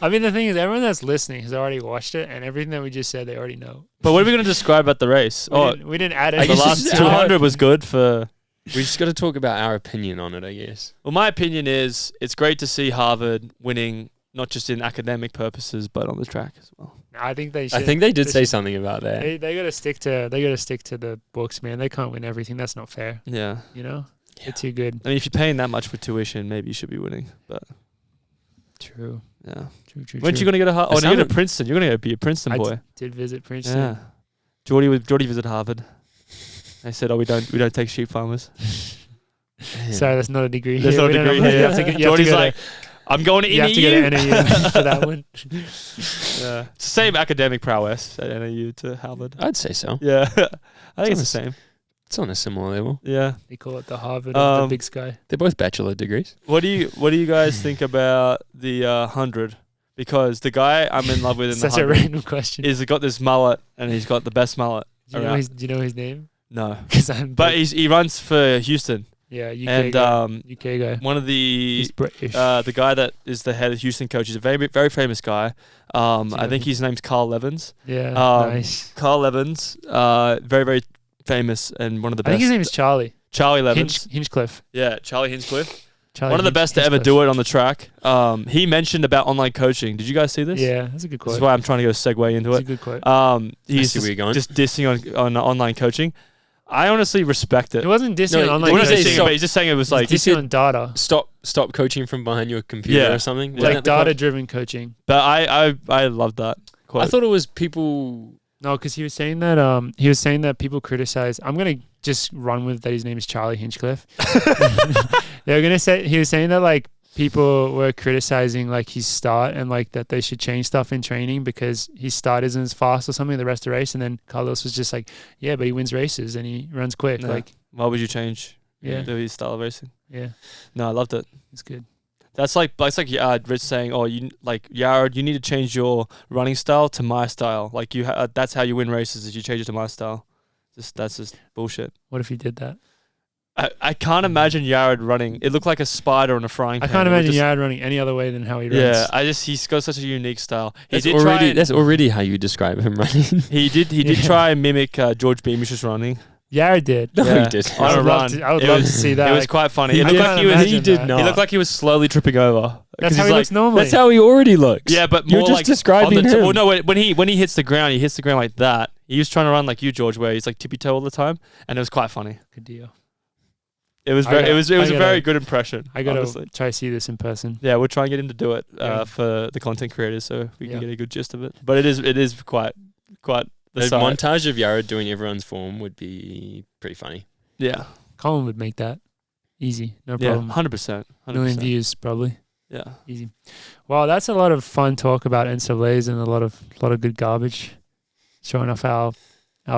I mean, the thing is, everyone that's listening has already watched it, and everything that we just said, they already know. But what are we going to describe about the race? We didn't add I the anything. guess last it's 200 was good for... We just got to talk about our opinion on it, I guess. Well, my opinion is it's great to see Harvard winning, not just in academic purposes, but on the track as well. I think they should. I think they did they say should- something about that. They gotta stick to the books, man. They can't win everything. That's not fair. Yeah. You know, Yeah. they're too good. I mean, if you're paying that much for tuition, maybe you should be winning. But True. yeah. True. When you going to go to Harvard? It Oh, you're going to sounded- Princeton. You're going to be a Princeton I boy. did visit Princeton. Yeah. Geordie visited Harvard. They said, "Oh, we don't take sheep farmers." Sorry, that's not a degree. There's here. no We don't degree have- here. You have to go Geordie's to- like, "I'm going to you have to go NAU." to NAU for that one. Yeah. It's the same academic prowess at NAU to Harvard. I'd say so. Yeah. I think it's the It's same. It's on a similar level. Yeah. They call it the Harvard of the Um, Big Sky. They're both bachelor degrees. What do you guys think about the 100? Because the guy I'm in love with in the Such a 100 random question. is got this mullet, and he's got the best mullet. Do you know his name? No. 'Cause I'm But big. he runs for Houston. Yeah, UK And guy. UK guy. one of the He's British. the guy that is the head of Houston coach is a very, very famous guy. I think him? his name's Carl Levins. Yeah, nice. Carl Levins, very, very famous and one of the I best. think his name is Charlie. Charlie Levins. Hinchcliffe. Yeah, Charlie Hinchcliffe. Charlie One of the best to ever do it on the track. He mentioned about online coaching. Did you guys see this? Yeah, that's a good This quote. is why I'm trying to go segue into That's a it. good quote. He's see where you're going. just dissing on online coaching. I honestly respect it. It wasn't dissing No, on he online Well, not didn't coaching. dissing, but he's just saying it was like. Dissing on data. Stop coaching from behind your computer Yeah. or something. Yeah. Wasn't Like that the quote? data-driven coaching. But I loved that quote. I thought it was people. No, because he was saying that people criticize. I'm gonna just run with that. His name is Charlie Hinchcliffe. They're gonna say he was saying that like people were criticizing like his start and like that they should change stuff in training because his start isn't as fast or something the rest of the race. And then Carlos was just like, yeah, but he wins races and he runs quick. Yeah. Like, Why would you change yeah, his style of racing? yeah, No, I loved it. it's good. That's like Rich saying, "Oh, Yared, you need to change your running style to my style. Like that's how you win races. Is you change it to my style." That's just bullshit. What if he did that? I can't imagine Yared running. It looked like a spider on a frying I pan. can't It would imagine just- Yared running any other way than how he runs. Yeah, he's got such a unique style. That's already how you describe him running. He did Yeah. try and mimic George Beamish's running. Yared did. No, Yeah. he did. On I a would love run. to- I would It love was- to see that. It was Like, quite funny. He It looked did like he was. imagine He did that. not. He looked like he was slowly tripping over. That's 'Cause how he's he like, looks normally. That's how he already looks. Yeah, but You're more just like describing on the him. Well, no, when he hits the ground, he hits the ground like that. He was trying to run like you, George, where he's like tippy toe all the time, and it was quite funny. Good deal. It was I very, gotta- it was I a gotta- very good impression. I gotta honestly. try to see this in person. Yeah, we'll try and get him to do it Yeah. for the content creators, so we Yeah. can get a good gist of it. But it is quite the The side. montage of Yared doing everyone's form would be pretty funny. Yeah, Colin would make that easy, no yeah, problem. 100%. Million views probably, Yeah, easy. Well, that's a lot of fun talk about NCAAs and a lot of good garbage, showing off our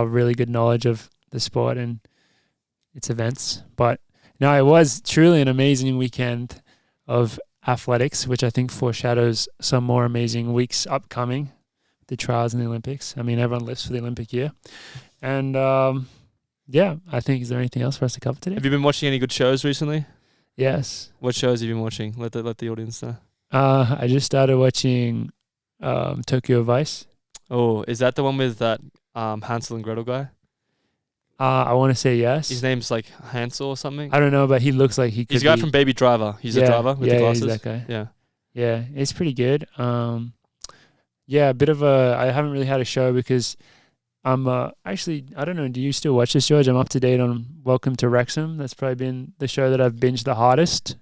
really good knowledge of the sport and its events. But no, it was truly an amazing weekend of athletics, which I think foreshadows some more amazing weeks upcoming. The trials and the Olympics. I mean, everyone lives for the Olympic year, and yeah, I think, is there anything else for us to cover today? have you been watching any good shows recently? Yes. What shows have you been watching? Let the audience know. I just started watching Tokyo Vice. Oh, is that the one with that Hansel and Gretel guy? I want to say yes. His name's like Hansel or something. I don't know, but he looks like he could He's the guy be. from Baby Driver. He's the driver with yeah, the glasses. he's that guy. Yeah. Yeah, it's pretty good. Yeah, a bit of a. I haven't really had a show because Actually, I don't know. Do you still watch this, George? I'm up to date on Welcome to Wrexham. That's probably been the show that I've binged the hardest.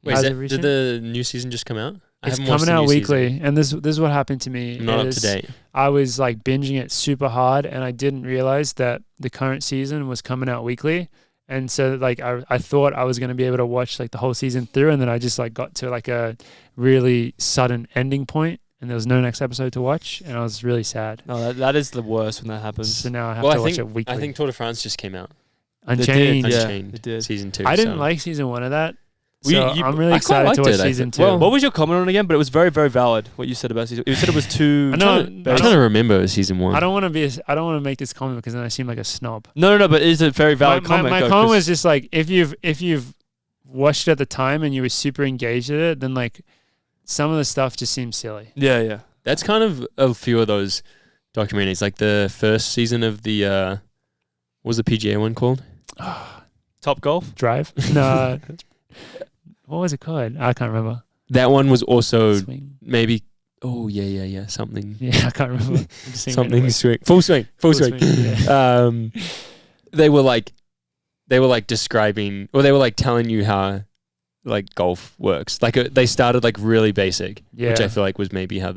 Wait, did the new season just come out? It's coming out weekly, and this is what happened to me. I'm not up to date. I was like binging it super hard, and I didn't realize that the current season was coming out weekly. And so like I thought I was going to be able to watch like the whole season through, and then I just like got to like a really sudden ending point, and there was no next episode to watch, and I was really sad. No, that is the worst when that happens. So now I have to watch it weekly. I think Tour de France just came out. Unchained. It did. Season 2. I didn't like season 1 of that. So I'm really I excited to watch liked it, season 2. Well, what was your comment on it again? But it was very, very valid what you said about season. You said it was too. I'm trying to remember season 1. I don't want to make this comment because then I seem like a snob. No. But is it very valid comment? My comment was just like if you've watched it at the time and you were super engaged with it, then like some of the stuff just seems silly. Yeah. That's kind of a few of those documentaries. Like the first season of the what was the PGA one called? Top Golf Drive. No. What was it called? I can't remember. That one was also Swing. maybe. Oh yeah. Something. Yeah, I can't remember. Something swing. Full swing. Yeah. They were like describing, or they were like telling you how like golf works. Like they started like really basic, which I feel like was maybe how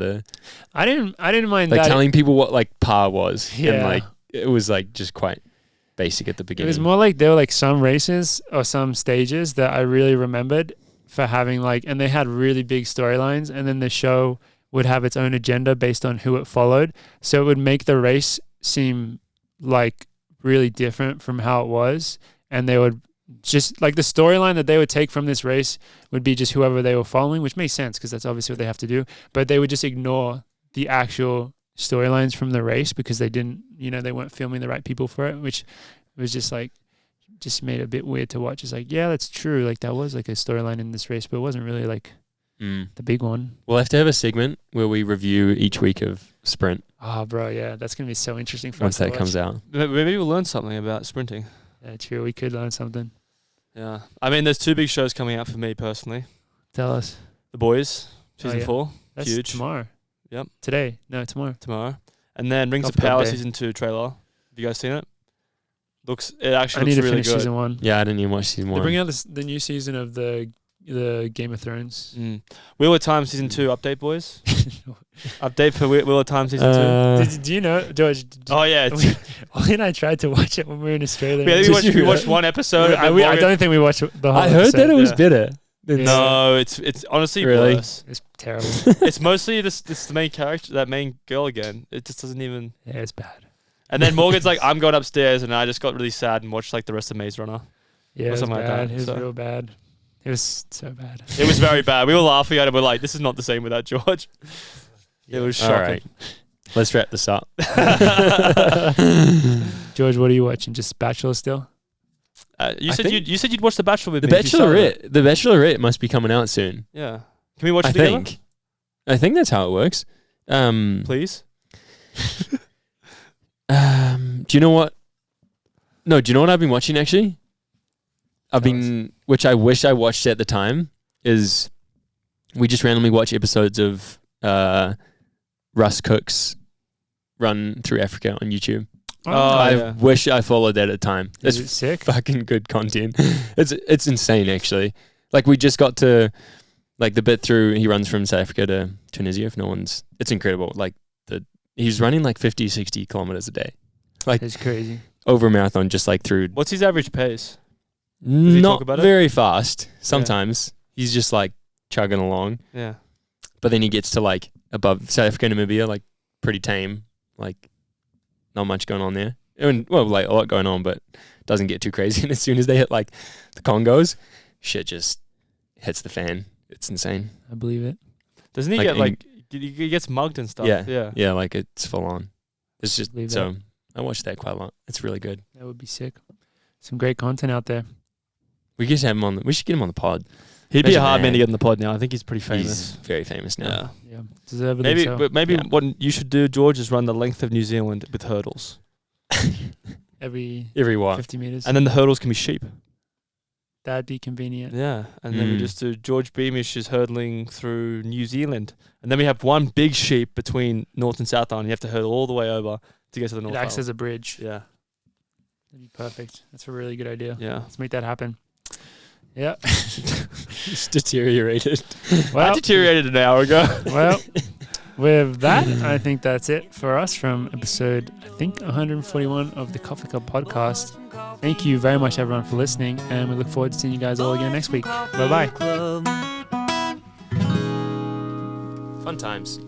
I didn't mind like that. telling people what like par was, and Yeah. like it was like just quite basic at the It beginning. was more like there were like some races or some stages that I really remembered for having like, and they had really big storylines, and then the show would have its own agenda based on who it followed. So it would make the race seem like really different from how it was. And they would just like the storyline that they would take from this race would be just whoever they were following, which makes sense because that's obviously what they have to do. But they would just ignore the actual storylines from the race because they didn't, they weren't filming the right people for it, which was just made it a bit weird to watch. It's like, yeah, that's true. Like that was like a storyline in this race, but it wasn't really like the big one. We'll have to have a segment where we review each week of sprint. Oh, bro, yeah, that's gonna be so interesting for once us to that comes out. Maybe we'll learn something about sprinting. Yeah, true. We could learn something. Yeah, I mean, there's 2 big shows coming out for me personally. Tell us. The Boys, season 4, That's huge. tomorrow. Yep. Today? No, tomorrow. And then Rings of Power season 2 trailer. Have you guys seen it? It actually looks really good. I need to finish season 1. Yeah, I didn't even watch season 1. They're bringing out the new season of the Game of Thrones. Wheel of Time season 2 update, boys. Update for Wheel of Time season 2. Do you know, George? Oh yeah, Ollie and I tried to watch it when we were in Australia. We watched one episode. I don't think we watched the whole I heard episode. that it was better. No, it's honestly Really? worse. It's terrible. It's mostly this the main character, that main girl again. It just doesn't even. Yeah, it's bad. And then Morgan's like, I'm going upstairs, and I just got really sad and watched like the rest of Maze Runner. Yeah, it was something like bad. that, It was so. real bad. It was so bad. It was very bad. We were laughing at it. We're like, this is not the same without George. It was shocking. All right. Let's wrap this up. George, what are you watching? Just Bachelor still? You said you'd watch The Bachelor with The me. if you started it. Bachelorette. The Bachelorette must be coming out soon. Yeah. Can we watch I it together? think. I think that's how it works. Please. Do you know what? No, do you know what I've been watching actually? Which I wish I watched at the time, is we just randomly watch episodes of Russ Cook's Run Through Africa on YouTube. I wish I followed that at the time. Is It's it sick? fucking good content. It's insane actually. Like we just got to like the bit through he runs from South Africa to Tunisia. It's incredible. Like he's running like 50, 60 kilometers a day. Like It's crazy. over a marathon just like through. What's his average pace? he Not talk about it? very fast. Sometimes he's just like chugging along, Yeah. but then he gets to like above South Africa and Namibia, like pretty tame, like not much going on there. And, well, like a lot going on, but doesn't get too crazy. And as soon as they hit like the Congos, shit just hits the fan. It's insane. I believe it. Doesn't he Like, get like he gets mugged and stuff? Yeah. Yeah. Like it's full on. It's just Believe so I watched that quite a lot. It's really good. That would be sick. Some great content out there. We should have him on. We should get him on the pod. He'd be a Imagine hard man that. to get in the pod now. I think he's pretty famous. He's very famous now. Yeah. Yeah. Deservedly so. Maybe Yeah. what you should do, George, is run the length of New Zealand with hurdles. Every Every what? 50 meters. And then the hurdles can be sheep. That'd be convenient. Yeah. And then we Mm. just do George Beamish is hurdling through New Zealand. And then we have one big sheep between North and South Island. You have to hurdle all the way over. to get to the North It acts Island. as a bridge. Yeah. That'd be perfect. That's a really good idea. Yeah. Let's make that happen. Yeah. It's deteriorated. I Well, deteriorated an hour ago. well, with that, I think that's it for us from episode, 141 of the Coffee Club podcast. Thank you very much, everyone, for listening, and we look forward to seeing you guys all again next week. Bye-bye. Club. Fun times.